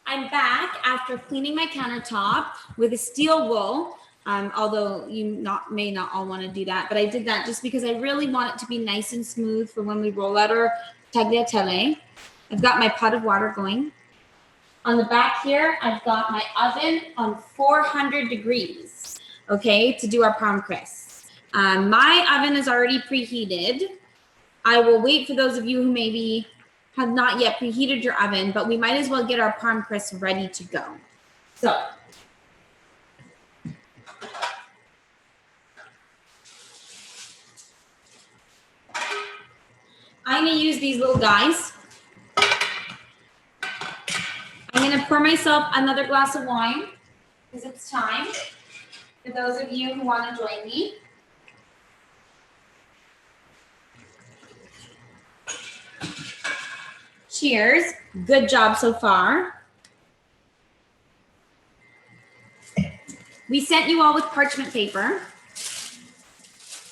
I'm back after cleaning my countertop with a steel wool, although you may not all want to do that, but I did that just because I really want it to be nice and smooth for when we roll out our tagliatelle. I've got my pot of water going. On the back here, I've got my oven on 400 degrees, okay, to do our parm crisps. My oven is already preheated. I will wait for those of you who maybe have not yet preheated your oven, but we might as well get our parm crisps ready to go. So I'm gonna use these little guys. I'm gonna pour myself another glass of wine because it's time for those of you who wanna join me. Cheers, good job so far. We sent you all with parchment paper.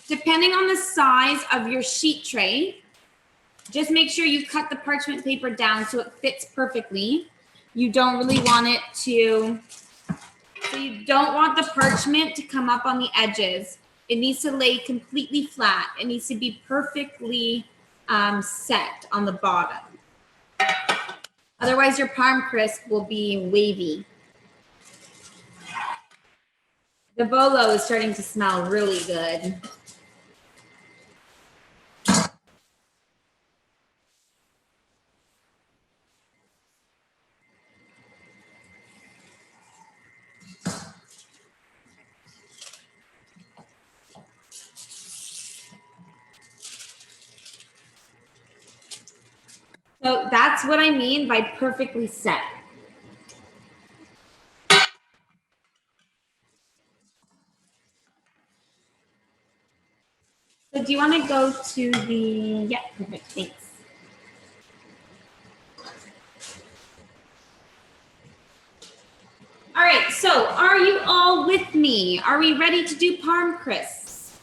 Depending on the size of your sheet tray, Just make sure you cut the parchment paper down so it fits perfectly. You don't really want it to, so you don't want the parchment to come up on the edges. It needs to lay completely flat. It needs to be perfectly set on the bottom. Otherwise, your parm crisp will be wavy. The bolo is starting to smell really good. So that's what I mean by perfectly set. So do you want to go to the, yeah, perfect, thanks. All right, so are you all with me? Are we ready to do parm crisps?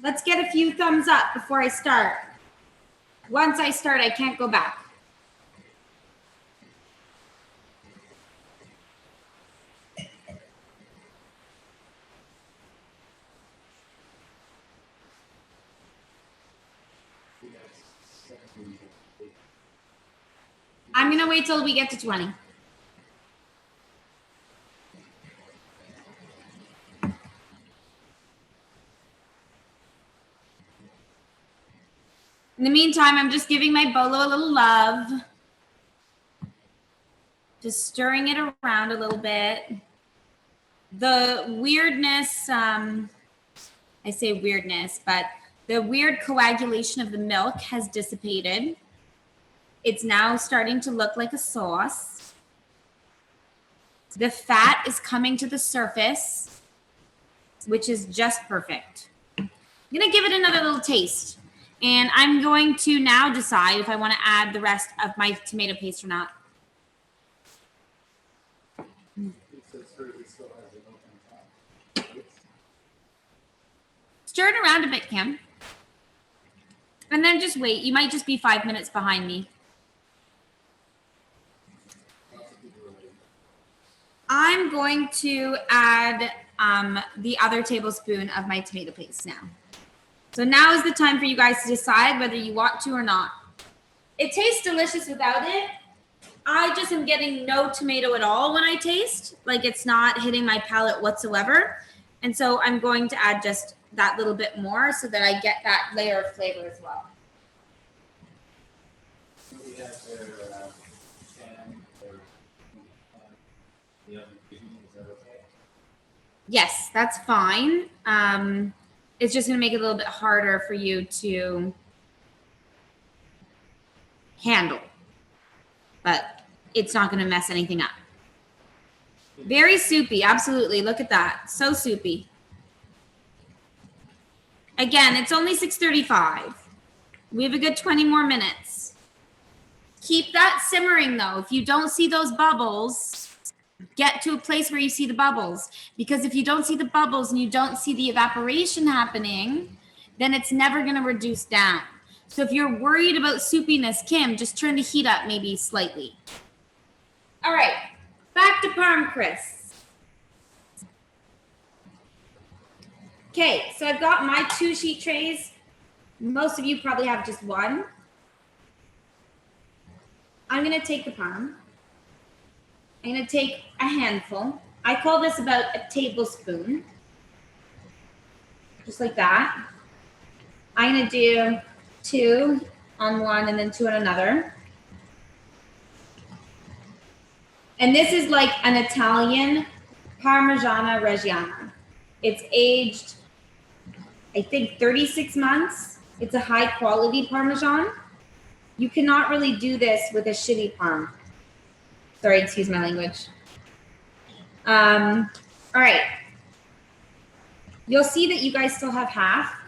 Let's get a few thumbs up before I start. Once I start, I can't go back. I'm gonna wait till we get to 20. In the meantime, I'm just giving my bolo a little love. Just stirring it around a little bit. The weirdness, I say weirdness, but the weird coagulation of the milk has dissipated. It's now starting to look like a sauce. The fat is coming to the surface, which is just perfect. I'm gonna give it another little taste. And I'm going to now decide if I want to add the rest of my tomato paste or not. Stir it around a bit, Kim. And then just wait. You might just be 5 minutes behind me. I'm going to add the other tablespoon of my tomato paste now. So now is the time for you guys to decide whether you want to or not. It tastes delicious without it. I just am getting no tomato at all when I taste. Like it's not hitting my palate whatsoever. And so I'm going to add just that little bit more so that I get that layer of flavor as well. We have their pan, the oven cooking, is that okay? Yes, that's fine. It's just going to make it a little bit harder for you to handle, but it's not going to mess anything up. Very soupy, absolutely. Look at that, so soupy. Again, it's only 6:35. We have a good 20 more minutes. Keep that simmering though. If you don't see those bubbles, get to a place where you see the bubbles, because if you don't see the bubbles and you don't see the evaporation happening, then it's never going to reduce down. So if you're worried about soupiness, Kim, just turn the heat up maybe slightly. All right, back to parm crisps. Okay, so I've got my 2 sheet trays. Most of you probably have just one. I'm going to take the parm. I'm going to take a handful. I call this about a tablespoon. Just like that. I'm going to do 2 on one and then 2 on another. And this is like an Italian Parmigiana Reggiana. It's aged, I think, 36 months. It's a high quality Parmesan. You cannot really do this with a shitty parm. Sorry, excuse my language. All right. You'll see that you guys still have half.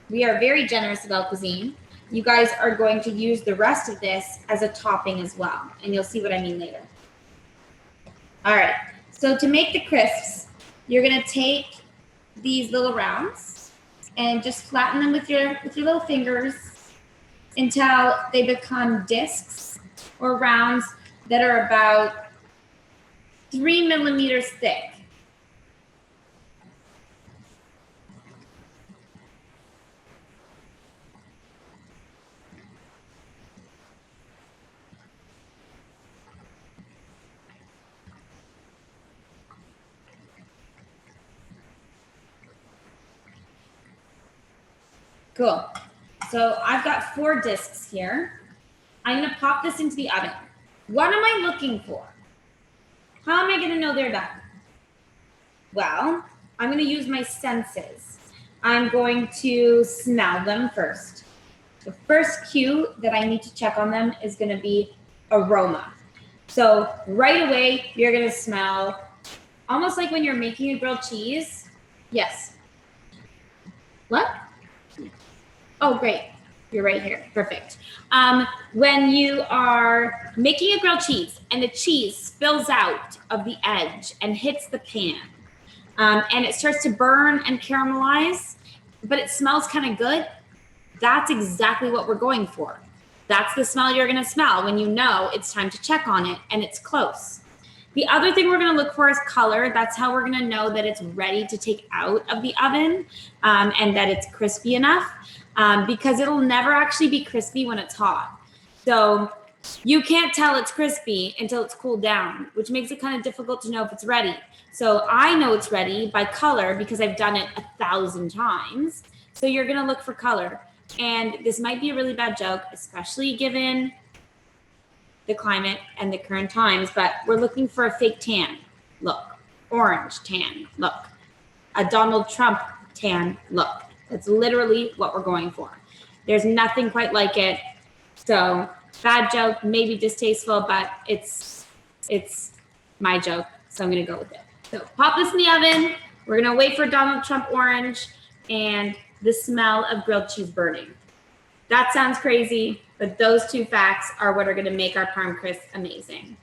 We are very generous at Elle Cuisine. You guys are going to use the rest of this as a topping as well. And you'll see what I mean later. All right. So to make the crisps, you're going to take these little rounds and just flatten them with your little fingers until they become discs or rounds that are about 3 millimeters thick. Cool. So I've got 4 discs here. I'm gonna pop this into the oven. What am I looking for? How am I gonna know they're done? Well, I'm gonna use my senses. I'm going to smell them first. The first cue that I need to check on them is gonna be aroma. So right away, you're gonna smell almost like when you're making a grilled cheese. Yes. What? Oh, great. You're right here. Perfect. When you are making a grilled cheese and the cheese spills out of the edge and hits the pan, and it starts to burn and caramelize, but it smells kind of good, that's exactly what we're going for. That's the smell you're going to smell when you know it's time to check on it and it's close. The other thing we're going to look for is color. That's how we're going to know that it's ready to take out of the oven, and that it's crispy enough, because it'll never actually be crispy when it's hot. So you can't tell it's crispy until it's cooled down, which makes it kind of difficult to know if it's ready. So I know it's ready by color because I've done it 1,000 times. So you're going to look for color. And this might be a really bad joke, especially given the climate and the current times, but we're looking for a fake tan look, orange tan look, a Donald Trump tan look. That's literally what we're going for. There's nothing quite like it. So bad joke, maybe distasteful, but it's my joke, so I'm gonna go with it. So pop this in the oven. We're gonna wait for Donald Trump orange and the smell of grilled cheese burning. That sounds crazy, but those 2 facts are what are gonna make our parm crisp amazing.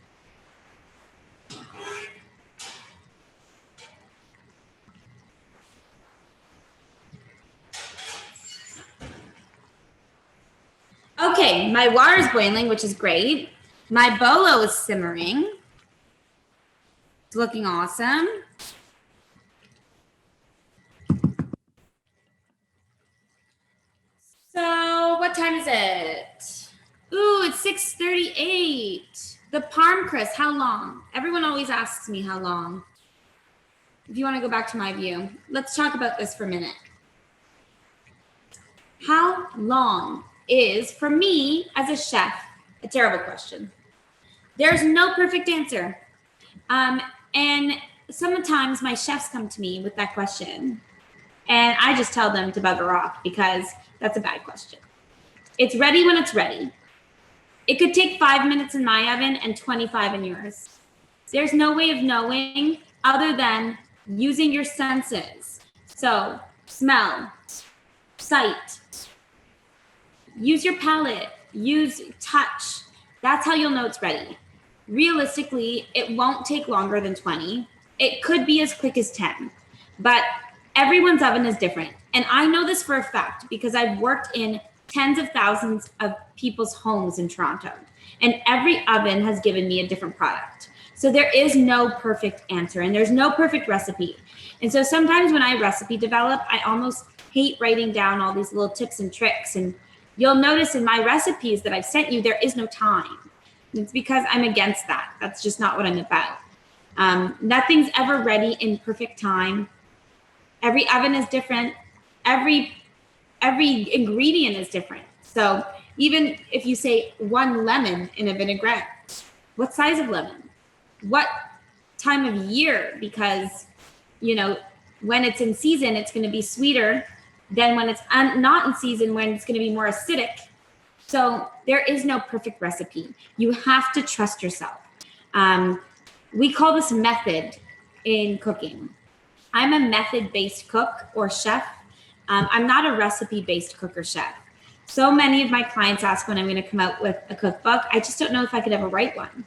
Okay, my water's boiling, which is great. My bolo is simmering. It's looking awesome. So what time is it? Ooh, it's 6:38. The parm crisp, how long? Everyone always asks me how long. If you want to go back to my view, let's talk about this for a minute. How long is, for me as a chef, a terrible question. There's no perfect answer. And sometimes my chefs come to me with that question, and I just tell them to bugger off because that's a bad question. It's ready when it's ready. It could take 5 minutes in my oven and 25 in yours. There's no way of knowing other than using your senses. So smell, sight, use your palate, use touch. That's how you'll know it's ready. Realistically, it won't take longer than 20. It could be as quick as 10, but everyone's oven is different. And I know this for a fact because I've worked in tens of thousands of people's homes in Toronto, and every oven has given me a different product. So there is no perfect answer and there's no perfect recipe. And so sometimes when I recipe develop, I almost hate writing down all these little tips and tricks. And you'll notice in my recipes that I've sent you, there is no time. It's because I'm against that. That's just not what I'm about. Nothing's ever ready in perfect time. Every oven is different. Every ingredient is different. So even if you say 1 lemon in a vinaigrette, what size of lemon? What time of year? Because, when it's in season, it's going to be sweeter than when it's not in season, when it's going to be more acidic. So there is no perfect recipe. You have to trust yourself. We call this method in cooking. I'm a method-based cook or chef. I'm not a recipe-based cook or chef. So many of my clients ask when I'm going to come out with a cookbook. I just don't know if I could ever write one.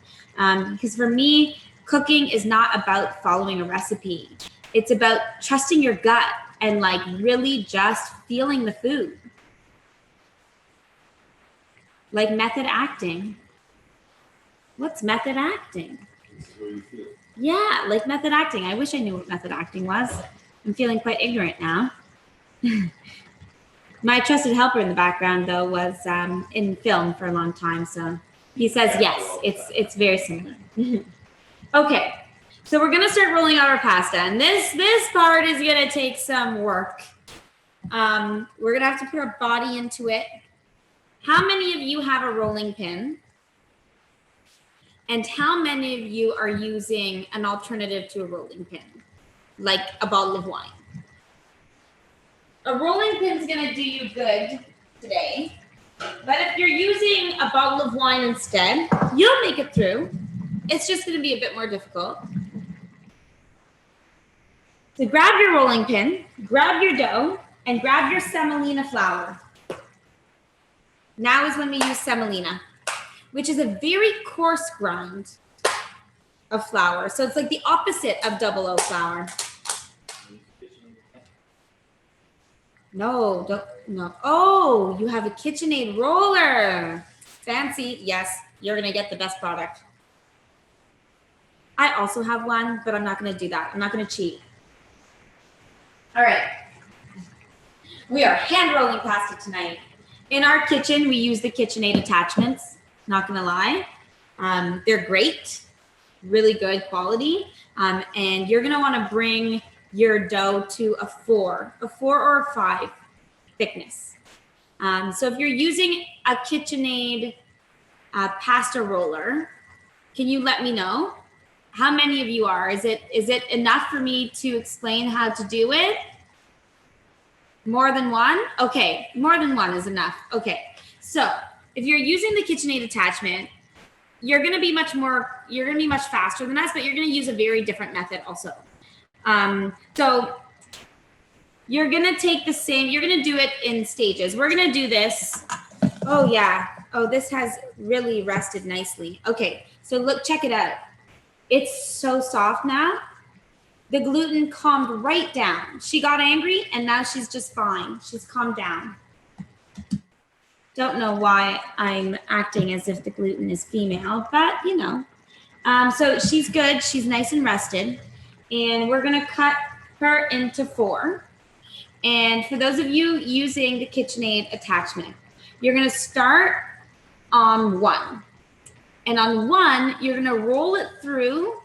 Because for me, cooking is not about following a recipe. It's about trusting your gut and like really just feeling the food. Like method acting. What's method acting? This is where you feel. Yeah, like method acting. I wish I knew what method acting was. I'm feeling quite ignorant now. My trusted helper in the background, though, was in film for a long time, so he says yes, it's very similar. Okay, so we're gonna start rolling out our pasta, and this part is gonna take some work. We're gonna have to put our body into it. How many of you have a rolling pin? And how many of you are using an alternative to a rolling pin, like a bottle of wine? A rolling pin is gonna do you good today, but if you're using a bottle of wine instead, you'll make it through. It's just gonna be a bit more difficult. So grab your rolling pin, grab your dough, and grab your semolina flour. Now is when we use semolina, which is a very coarse grind of flour. So it's like the opposite of double O flour. No, don't, no. Oh, you have a KitchenAid roller. Fancy. Yes, you're going to get the best product. I also have one, but I'm not going to do that. I'm not going to cheat. All right. We are hand rolling pasta tonight. In our kitchen, we use the KitchenAid attachments. Not going to lie. They're great, really good quality. And you're going to want to bring your dough to a 4 or a 5 thickness. So if you're using a KitchenAid pasta roller, can you let me know how many of you are? Is it enough for me to explain how to do it? More than one? Okay, more than one is enough. Okay, so if you're using the KitchenAid attachment, you're going to be much faster than us, but you're going to use a very different method also. So you're going to take the same, you're going to do it in stages. We're going to do this. Oh yeah. Oh, this has really rested nicely. Okay. So look, check it out. It's so soft now. The gluten calmed right down. She got angry and now she's just fine. She's calmed down. Don't know why I'm acting as if the gluten is female, but you know. So she's good. She's nice and rested. And we're going to cut her into 4. And for those of you using the KitchenAid attachment, you're going to start on 1. And on 1, you're going to roll it through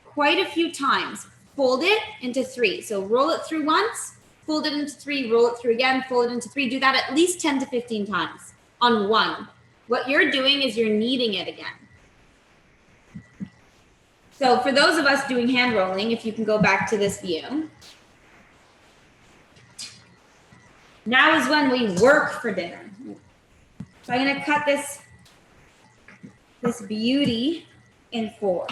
quite a few times. Fold it into 3. So roll it through once, fold it into 3, roll it through again, fold it into 3. Do that at least 10 to 15 times on 1. What you're doing is you're kneading it again. So for those of us doing hand rolling, if you can go back to this view, now is when we work for dinner. So I'm going to cut this beauty in 4.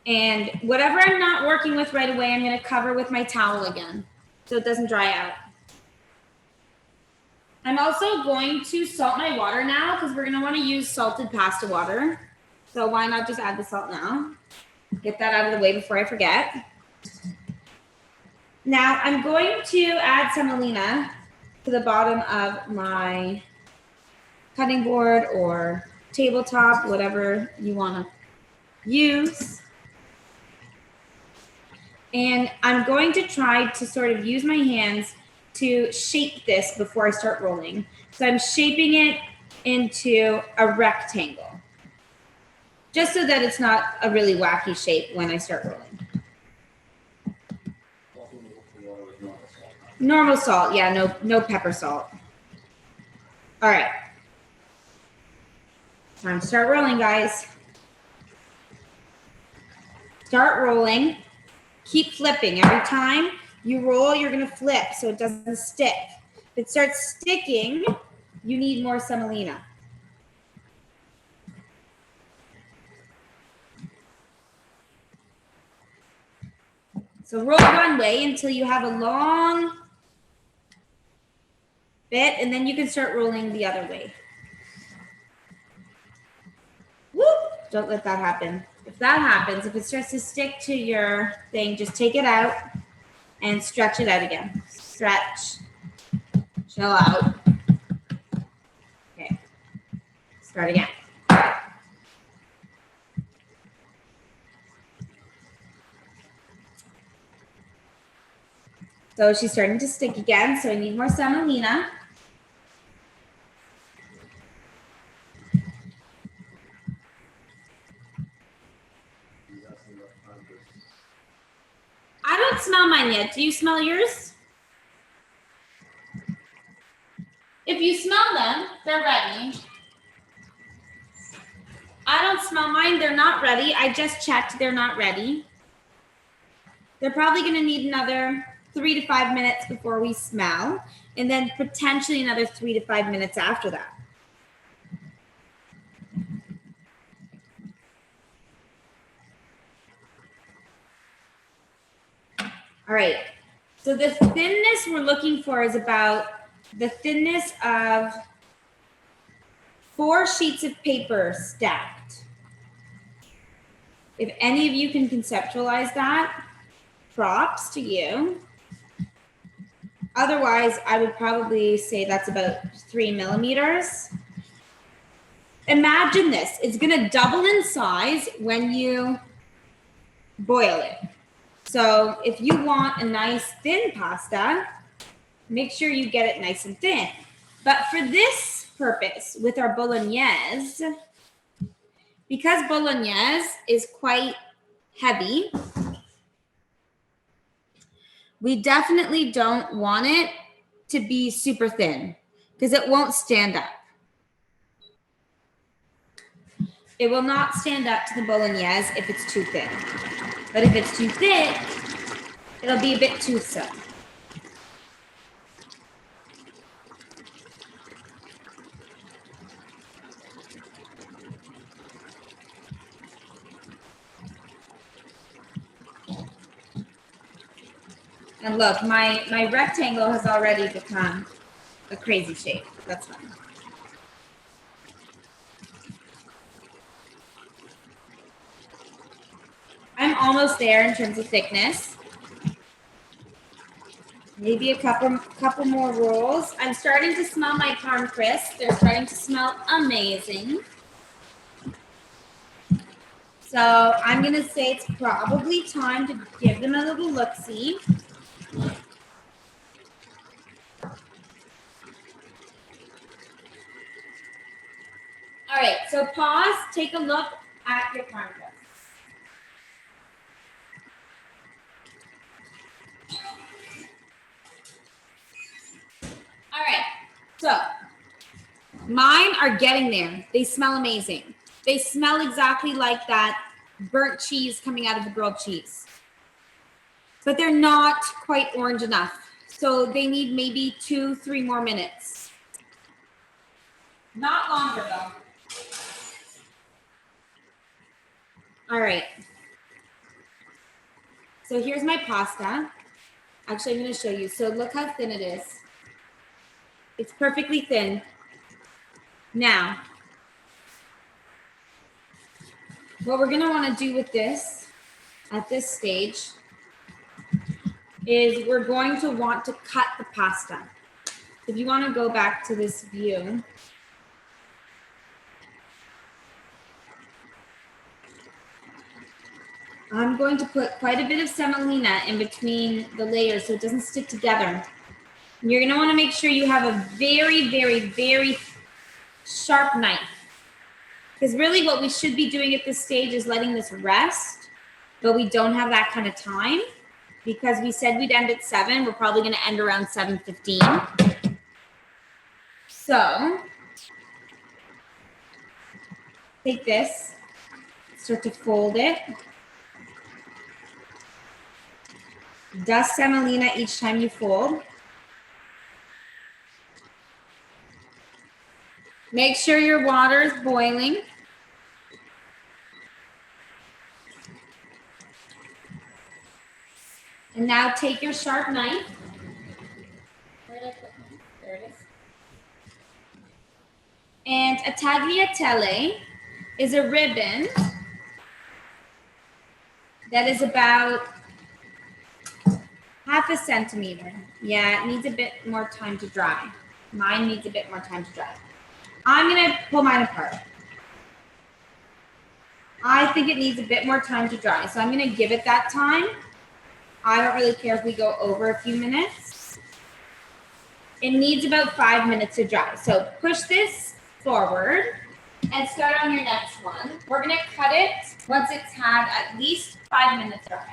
And whatever I'm not working with right away, I'm going to cover with my towel again so it doesn't dry out. I'm also going to salt my water now because we're going to want to use salted pasta water. So why not just add the salt now? Get that out of the way before I forget. Now I'm going to add semolina to the bottom of my cutting board or tabletop, whatever you want to use. And I'm going to try to sort of use my hands to shape this before I start rolling. So I'm shaping it into a rectangle, just so that it's not a really wacky shape when I start rolling. Normal salt, yeah, no pepper salt. All right. Time to start rolling, guys. Start rolling. Keep flipping. Every time you roll, you're going to flip so it doesn't stick. If it starts sticking, you need more semolina. So roll one way until you have a long bit, and then you can start rolling the other way. Whoop! Don't let that happen. If that happens, if it starts to stick to your thing, just take it out and stretch it out again. Stretch, chill out. Okay, start again. So she's starting to stick again, so I need more semolina. I don't smell mine yet. Do you smell yours? If you smell them, they're ready. I don't smell mine. They're not ready. I just checked. They're not ready. They're probably going to need another 3 to 5 minutes before we smell, and then potentially another 3 to 5 minutes after that. All right. So the thinness we're looking for is about the thinness of 4 sheets of paper stacked. If any of you can conceptualize that, props to you. Otherwise, I would probably say that's about 3 millimeters. Imagine this. It's going to double in size when you boil it. So if you want a nice thin pasta, make sure you get it nice and thin. But for this purpose, with our Bolognese, because Bolognese is quite heavy, we definitely don't want it to be super thin because it won't stand up. It will not stand up to the Bolognese if it's too thin. But if it's too thick, it'll be a bit toothsome. And look, my rectangle has already become a crazy shape. That's fine. I'm almost there in terms of thickness. Maybe a couple more rolls. I'm starting to smell my parm crisps. They're starting to smell amazing. So I'm gonna say it's probably time to give them a little look-see. All right, so pause, take a look at your parm crisps. All right, so mine are getting there. They smell amazing. They smell exactly like that burnt cheese coming out of the grilled cheese. But they're not quite orange enough. So they need maybe 2-3 more minutes. Not longer though. All right. So here's my pasta. Actually, I'm going to show you. So look how thin it is. It's perfectly thin. Now, what we're going to want to do with this at this stage is we're going to want to cut the pasta. If you want to go back to this view, I'm going to put quite a bit of semolina in between the layers so it doesn't stick together. You're going to want to make sure you have a very, very, very sharp knife. Because really what we should be doing at this stage is letting this rest, but we don't have that kind of time because we said we'd end at 7. We're probably going to end around 7:15. So take this, start to fold it. Dust semolina each time you fold. Make sure your water is boiling. And now take your sharp knife. Where did I put mine? There it is. And a tagliatelle is a ribbon That is about half a centimeter. Yeah, it needs a bit more time to dry. Mine needs a bit more time to dry. I'm gonna pull mine apart. I think it needs a bit more time to dry, so I'm gonna give it that time. I don't really care if we go over a few minutes. It needs about 5 minutes to dry. So push this forward and start on your next one. We're gonna cut it once it's had at least 5 minutes dry.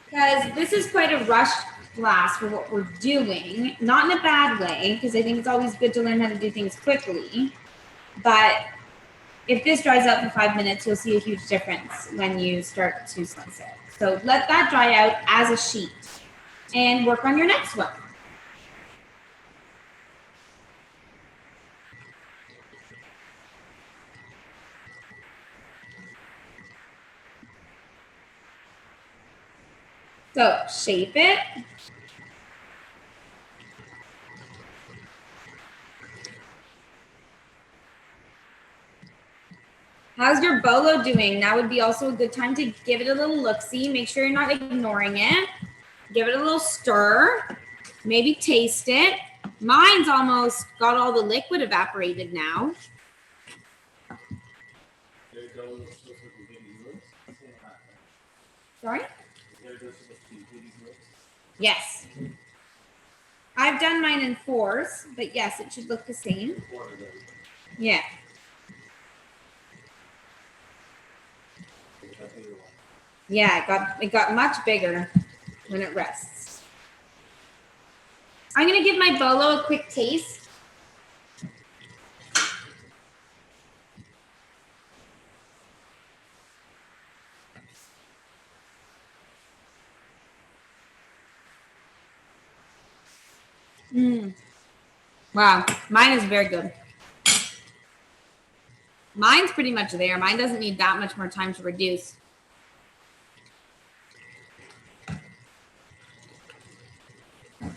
Because this is quite a rushed class for what we're doing, not in a bad way, because I think it's always good to learn how to do things quickly. But if this dries out for 5 minutes, you'll see a huge difference when you start to slice it. So let that dry out as a sheet and work on your next one. So shape it. How's your bolo doing? That would be also a good time to give it a little look-see. Make sure you're not ignoring it. Give it a little stir. Maybe taste it. Mine's almost got all the liquid evaporated now. Sorry? Yes. I've done mine in 4s, but yes, it should look the same. Yeah. Yeah, it got much bigger when it rests. I'm gonna give my bolo a quick taste. Wow, mine is very good. Mine's pretty much there. Mine doesn't need that much more time to reduce.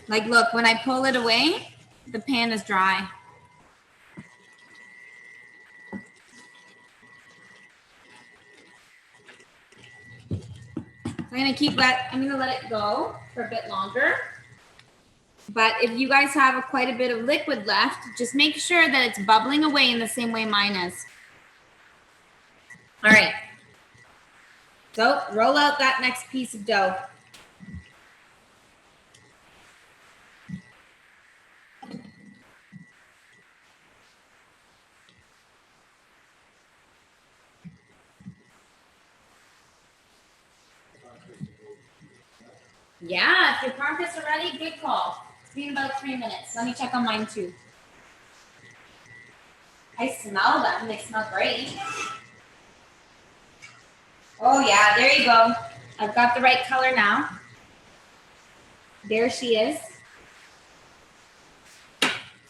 Like, look, when I pull it away, the pan is dry. I'm gonna let it go for a bit longer. But if you guys have quite a bit of liquid left, just make sure that it's bubbling away in the same way mine is. All right. So roll out that next piece of dough. Yeah, if your carcass are ready, good call. It's been about 3 minutes. Let me check on mine too. I smell them. They smell great. Oh yeah, there you go. I've got the right color now. There she is.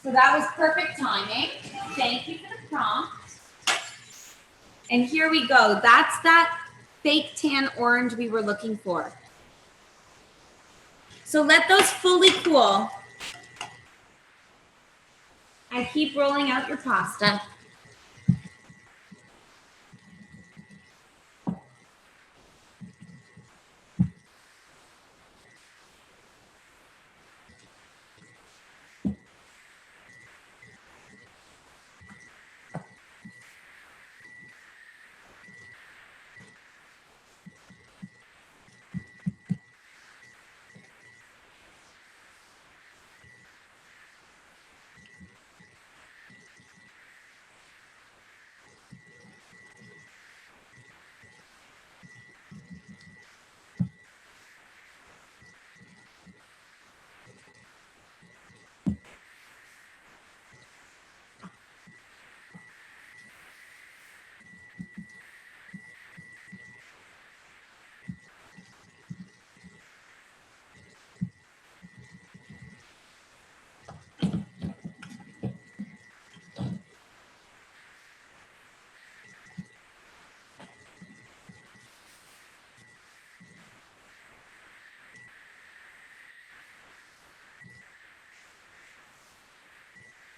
So that was perfect timing. Thank you for the prompt. And here we go. That's that fake tan orange we were looking for. So let those fully cool. And keep rolling out your pasta.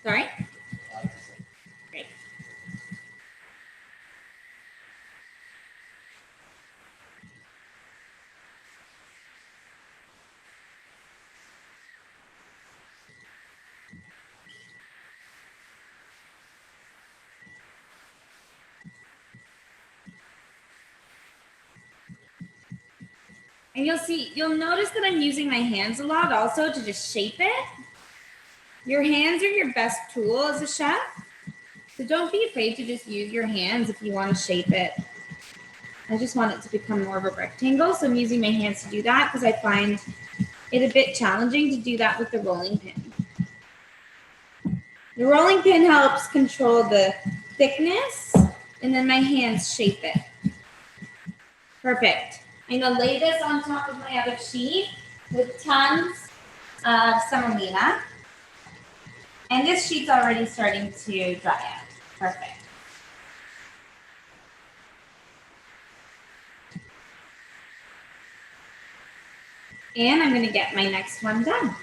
Sorry? Great. And you'll notice that I'm using my hands a lot also to just shape it. Your hands are your best tool as a chef. So don't be afraid to just use your hands if you want to shape it. I just want it to become more of a rectangle. So I'm using my hands to do that because I find it a bit challenging to do that with the rolling pin. The rolling pin helps control the thickness, and then my hands shape it. Perfect. I'm gonna lay this on top of my other sheet with tons of semolina. And this sheet's already starting to dry out. Perfect. And I'm gonna get my next one done.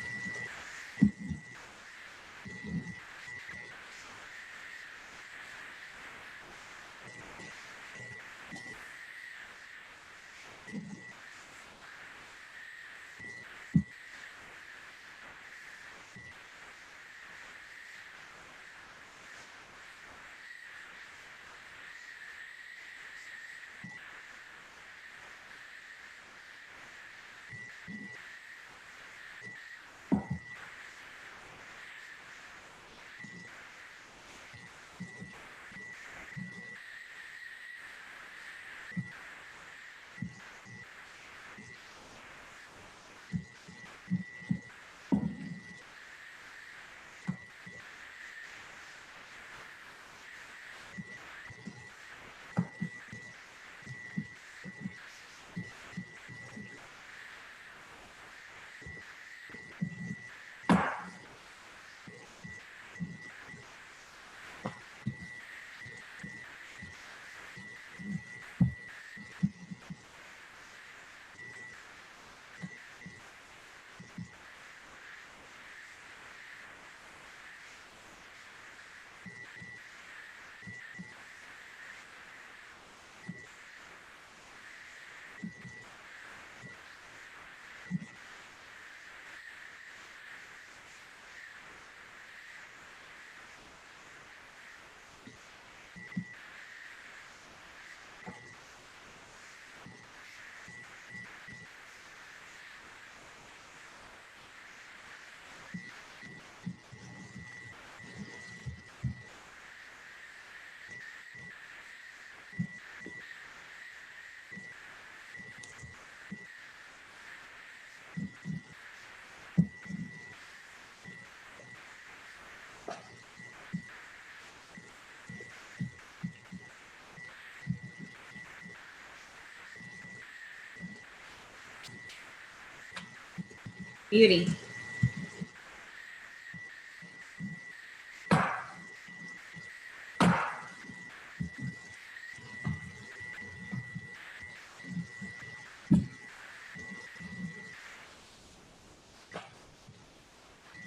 Beauty.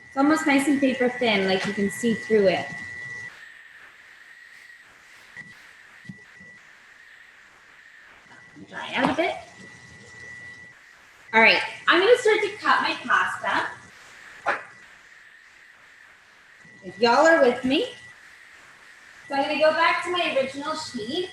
It's almost nice and paper thin, like you can see through it. Dry out a bit. All right, I'm gonna start to cut my pasta. If y'all are with me. So I'm gonna go back to my original sheet.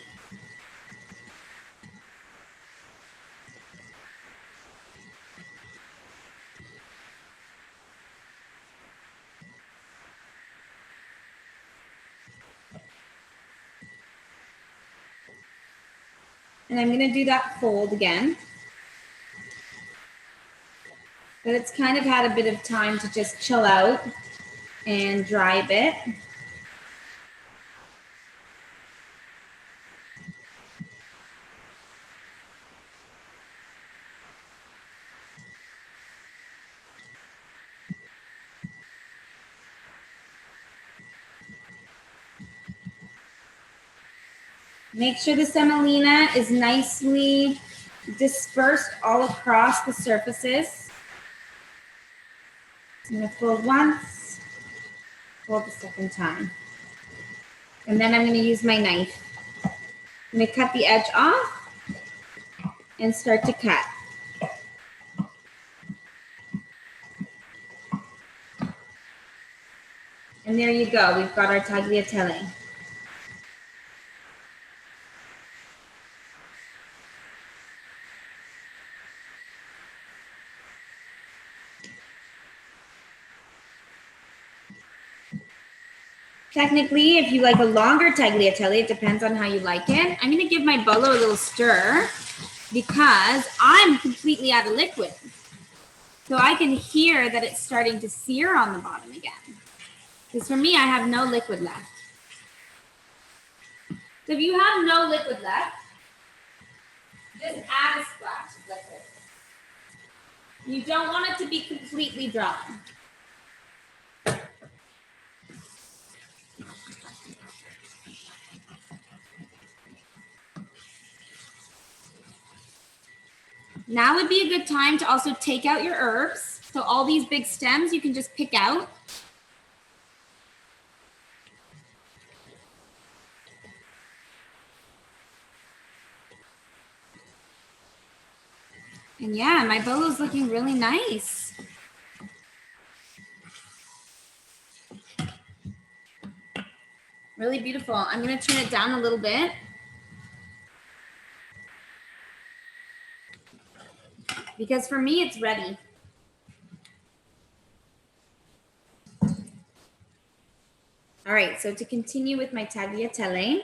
And I'm gonna do that fold again. But it's kind of had a bit of time to just chill out and dry a bit. Make sure the semolina is nicely dispersed all across the surfaces. I'm gonna fold once, fold the second time. And then I'm going to use my knife. I'm going to cut the edge off and start to cut. And there you go. We've got our tagliatelle. Technically, if you like a longer tagliatelle, it depends on how you like it. I'm going to give my bolo a little stir because I'm completely out of liquid. So I can hear that it's starting to sear on the bottom again. Because for me, I have no liquid left. So if you have no liquid left, just add a splash of liquid. You don't want it to be completely dry. Now would be a good time to also take out your herbs. So all these big stems you can just pick out. And yeah, my bolo's looking really nice. Really beautiful. I'm going to turn it down a little bit. Because for me, it's ready. All right, so to continue with my tagliatelle,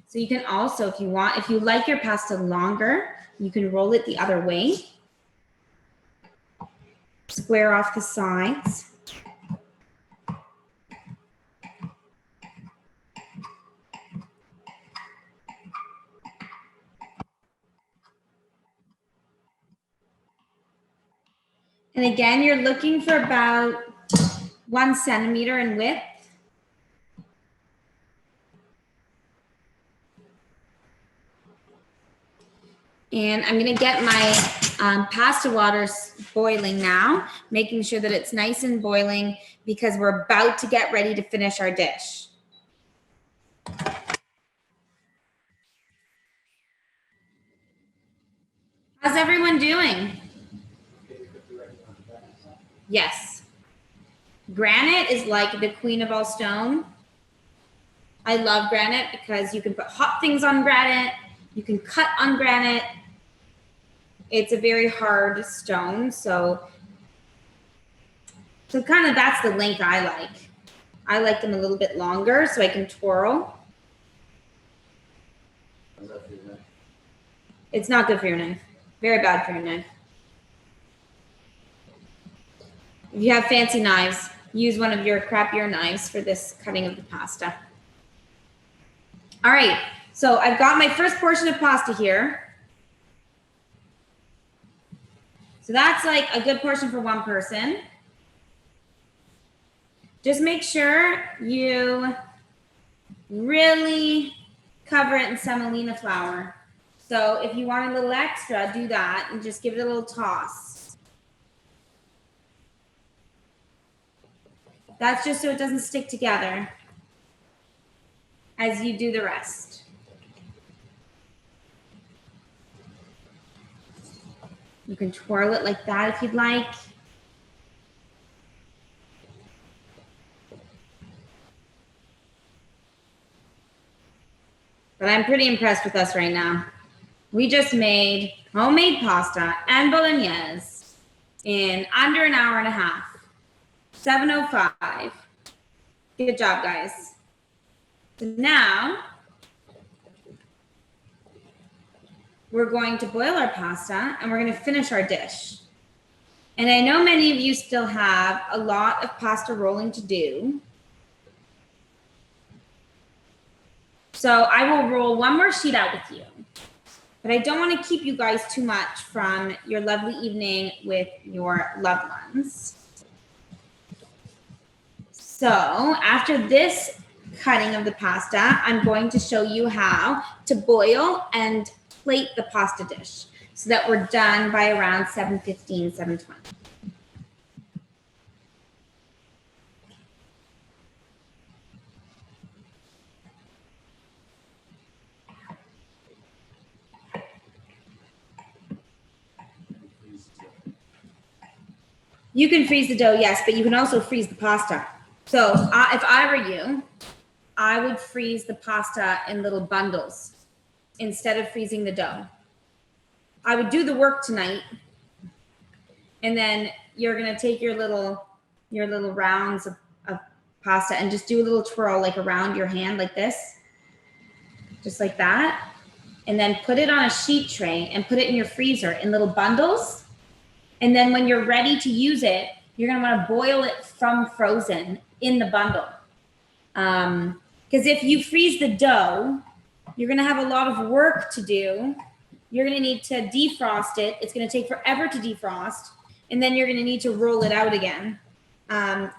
so you can also, if you like your pasta longer, you can roll it the other way. Square off the sides. And again, you're looking for about 1 centimeter in width. And I'm gonna get my pasta water boiling now, making sure that it's nice and boiling because we're about to get ready to finish our dish. How's everyone doing? Yes. Granite is like the queen of all stone. I love granite because you can put hot things on granite. You can cut on granite. It's a very hard stone, so kind of that's the length I like. I like them a little bit longer so I can twirl. How's that for your knife? It's not good for your knife. Very bad for your knife. If you have fancy knives, use one of your crappier knives for this cutting of the pasta. All right, so I've got my first portion of pasta here. So that's like a good portion for one person. Just make sure you really cover it in semolina flour. So if you want a little extra, do that and just give it a little toss. That's just so it doesn't stick together as you do the rest. You can twirl it like that if you'd like. But I'm pretty impressed with us right now. We just made homemade pasta and Bolognese in under an hour and a half. 7:05. Good job, guys. So now we're going to boil our pasta and we're going to finish our dish. And I know many of you still have a lot of pasta rolling to do. So I will roll one more sheet out with you. But I don't want to keep you guys too much from your lovely evening with your loved ones. So after this cutting of the pasta, I'm going to show you how to boil and plate the pasta dish so that we're done by around 7:15, 7:20. You can freeze the dough, yes, but you can also freeze the pasta. So if I were you, I would freeze the pasta in little bundles instead of freezing the dough. I would do the work tonight, and then you're gonna take your little rounds of pasta and just do a little twirl like around your hand like this, just like that, and then put it on a sheet tray and put it in your freezer in little bundles. And then when you're ready to use it, you're gonna wanna boil it from frozen in the bundle. Because if you freeze the dough, you're gonna have a lot of work to do. You're gonna need to defrost it. It's gonna take forever to defrost. And then you're gonna need to roll it out again.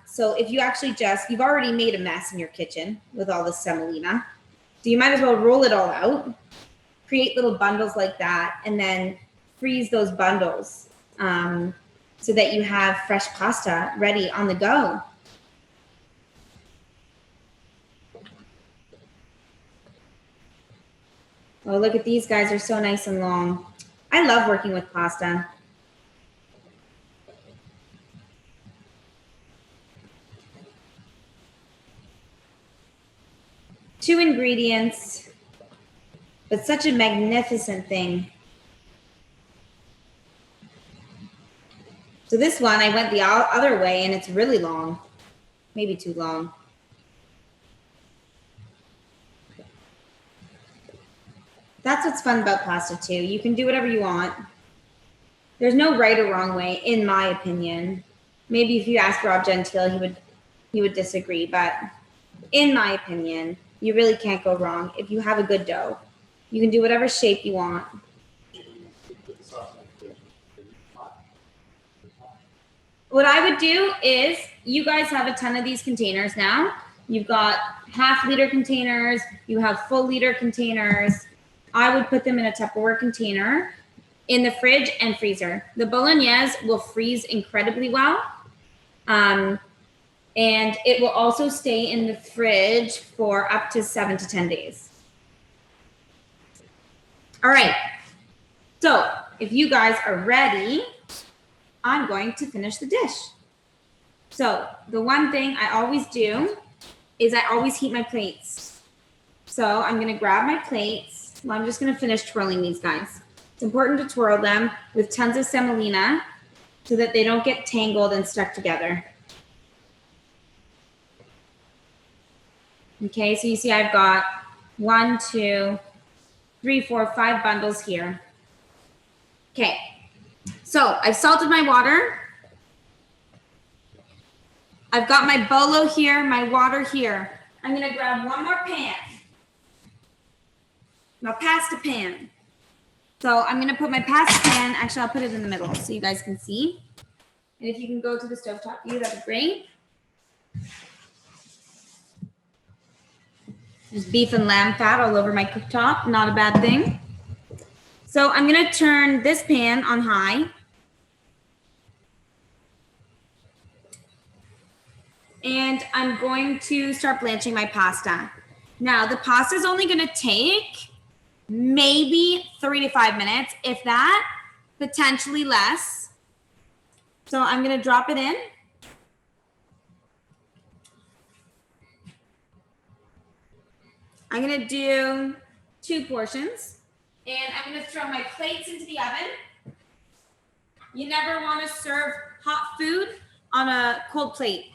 So if you actually you've already made a mess in your kitchen with all this semolina. So you might as well roll it all out, create little bundles like that, and then freeze those bundles so that you have fresh pasta ready on the go. Oh, look at these guys, are so nice and long. I love working with pasta. Two ingredients, but such a magnificent thing. So this one, I went the other way and it's really long, maybe too long. That's what's fun about pasta too. You can do whatever you want. There's no right or wrong way, in my opinion. Maybe if you ask Rob Gentile, he would disagree, but in my opinion, you really can't go wrong if you have a good dough. You can do whatever shape you want. What I would do is, you guys have a ton of these containers now. You've got half-liter containers, you have full-liter containers. I would put them in a Tupperware container in the fridge and freezer. The Bolognese will freeze incredibly well. And it will also stay in the fridge for up to 7 to 10 days. All right. So if you guys are ready, I'm going to finish the dish. So the one thing I always do is I always heat my plates. So I'm going to grab my plates. Well, I'm just going to finish twirling these guys. It's important to twirl them with tons of semolina so that they don't get tangled and stuck together. Okay, so you see I've got 1, 2, 3, 4, 5 bundles here. Okay, so I've salted my water. I've got my bolo here, my water here. I'm gonna grab one more pan. My pasta pan. So I'm gonna put my pasta pan, actually I'll put it in the middle so you guys can see. And if you can go to the stovetop view, that'd be great. There's beef and lamb fat all over my cooktop, not a bad thing. So I'm gonna turn this pan on high. And I'm going to start blanching my pasta. Now the pasta is only gonna take maybe 3 to 5 minutes, if that, potentially less. So I'm gonna drop it in. I'm gonna do 2 portions, and I'm gonna throw my plates into the oven. You never wanna serve hot food on a cold plate.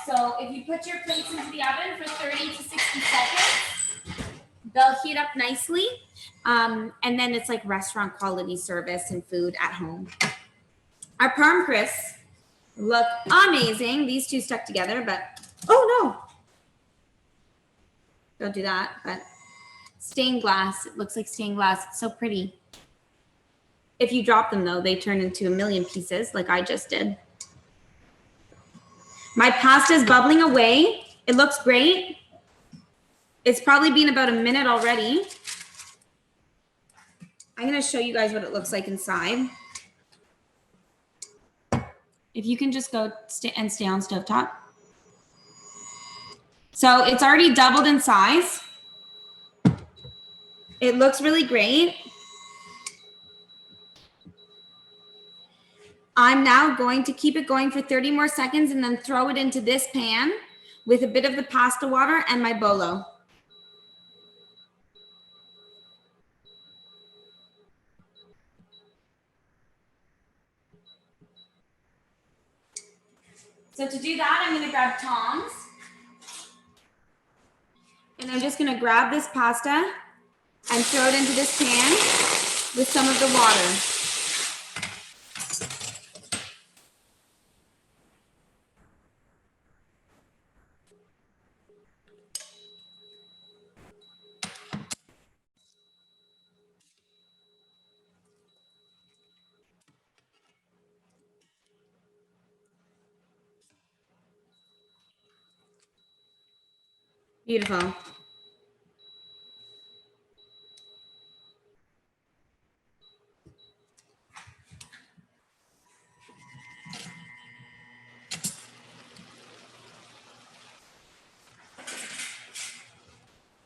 So if you put your plates into the oven for 30 to 60 seconds, they'll heat up nicely. And then it's like restaurant quality service and food at home. Our parm crisps look amazing. These 2 stuck together, but oh no. Don't do that, but stained glass. It looks like stained glass. It's so pretty. If you drop them though, they turn into a million pieces like I just did. My pasta is bubbling away. It looks great. It's probably been about a minute already. I'm going to show you guys what it looks like inside. If you can just go stay on stovetop. So it's already doubled in size. It looks really great. I'm now going to keep it going for 30 more seconds and then throw it into this pan with a bit of the pasta water and my bolo. So to do that, I'm going to grab tongs. And I'm just going to grab this pasta and throw it into this pan with some of the water. Beautiful.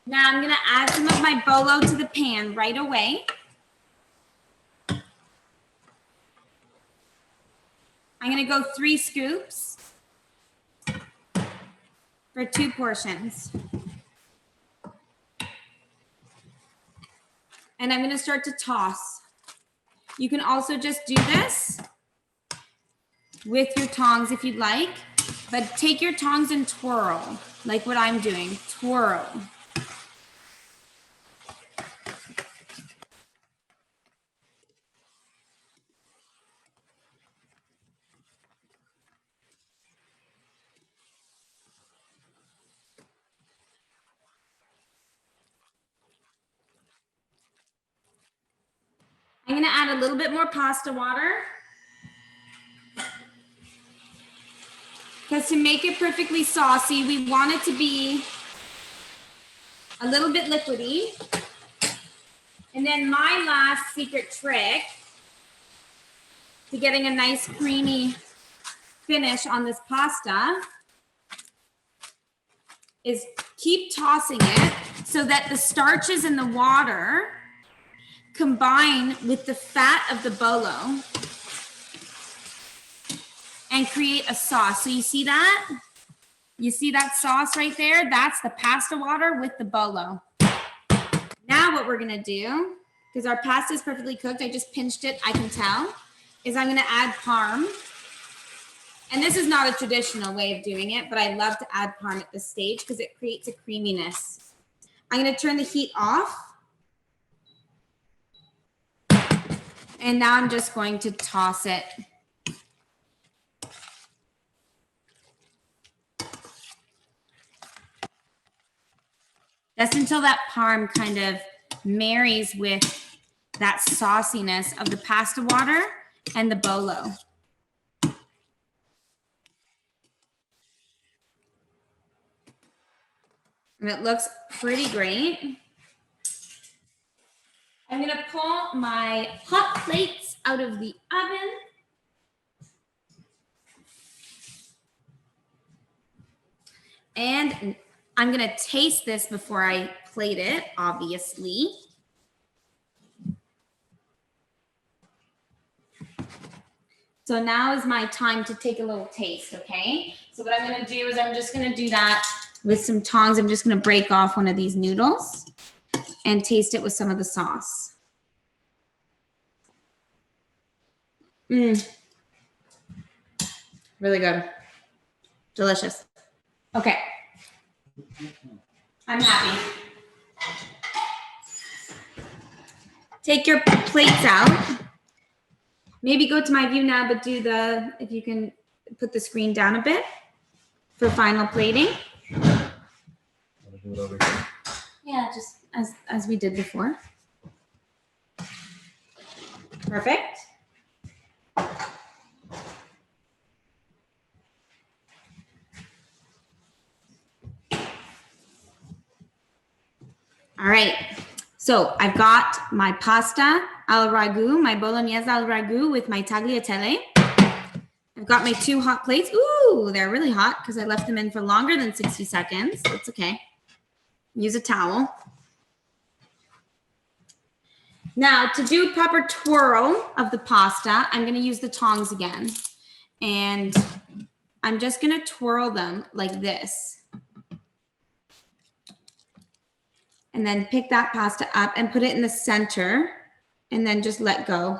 Now I'm going to add some of my bolo to the pan right away. I'm going to go 3 scoops for 2 portions. And I'm going to start to toss. You can also just do this with your tongs if you'd like, but take your tongs and twirl, like what I'm doing, twirl. I'm going to add a little bit more pasta water. Because to make it perfectly saucy, we want it to be a little bit liquidy. And then my last secret trick to getting a nice creamy finish on this pasta is keep tossing it so that the starches in the water combine with the fat of the bolo and create a sauce. So you see that? You see that sauce right there? That's the pasta water with the bolo. Now what we're gonna do, because our pasta is perfectly cooked, I just pinched it, I can tell, is I'm gonna add parm. And this is not a traditional way of doing it, but I love to add parm at this stage because it creates a creaminess. I'm gonna turn the heat off. And now I'm just going to toss it. Just until that parm kind of marries with that sauciness of the pasta water and the bolo. And it looks pretty great. I'm gonna pull my hot plates out of the oven. And I'm gonna taste this before I plate it, obviously. So now is my time to take a little taste, okay? So what I'm gonna do is I'm just gonna do that with some tongs. I'm just gonna break off one of these noodles and taste it with some of the sauce. Really good. Delicious. Okay. I'm happy. Take your plates out. Maybe go to my view now, but do the, if you can put the screen down a bit for final plating. Do it over here. Yeah, just as we did before. Perfect. All right. So I've got my pasta al ragu, my Bolognese al ragu with my tagliatelle. I've got my 2 hot plates. Ooh, they're really hot because I left them in for longer than 60 seconds. It's okay. Use a towel. Now, to do a proper twirl of the pasta, I'm going to use the tongs again. And I'm just going to twirl them like this. And then pick that pasta up and put it in the center and then just let go.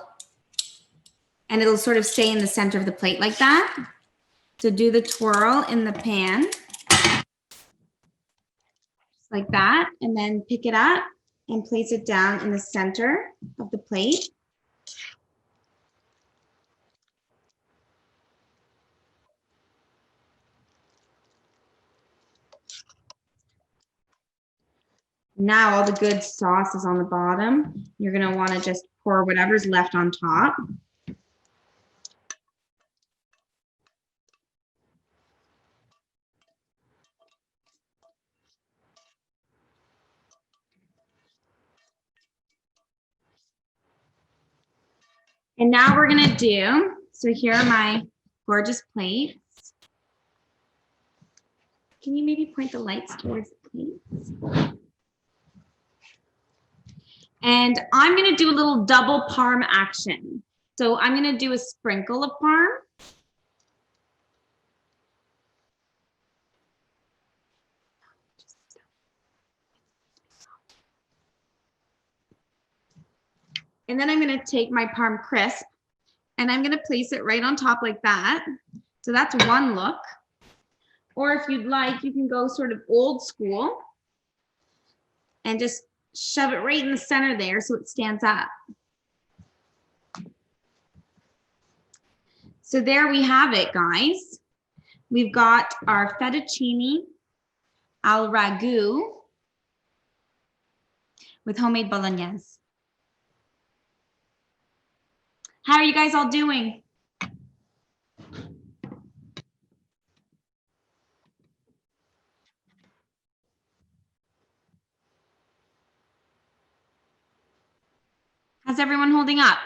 And it'll sort of stay in the center of the plate like that. So do the twirl in the pan. Just like that. And then pick it up and place it down in the center of the plate. Now all the good sauce is on the bottom. You're going to want to just pour whatever's left on top. And now we're going to do, so here are my gorgeous plates. Can you maybe point the lights towards the plates? And I'm going to do a little double parm action. So I'm going to do a sprinkle of parm. And then I'm going to take my parm crisp and I'm going to place it right on top like that. So that's one look. Or if you'd like, you can go sort of old school and just shove it right in the center there so it stands up. So there we have it, guys. We've got our fettuccine al ragu with homemade bolognese. How are you guys all doing? How's everyone holding up?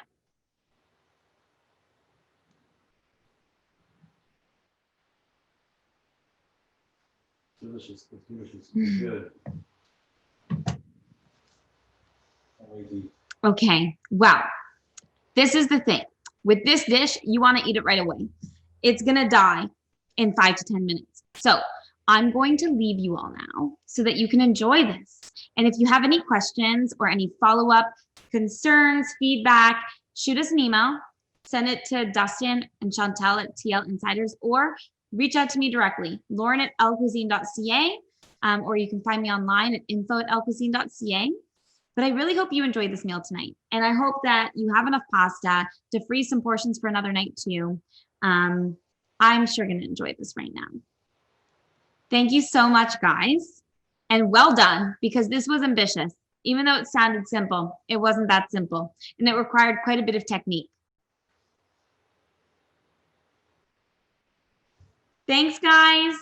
Delicious, it's delicious, it's good. Okay, well, this is the thing. With this dish, you want to eat it right away. It's going to die in 5 to 10 minutes. So I'm going to leave you all now so that you can enjoy this. And if you have any questions or any follow-up concerns, feedback, shoot us an email, send it to Dustin and Chantel at TL Insiders, or reach out to me directly, Lauren at ellecuisine.ca, or you can find me online at info@ellecuisine.ca. But I really hope you enjoyed this meal tonight. And I hope that you have enough pasta to freeze some portions for another night too. I'm sure going to enjoy this right now. Thank you so much, guys. And well done, because this was ambitious. Even though it sounded simple, it wasn't that simple. And it required quite a bit of technique. Thanks, guys.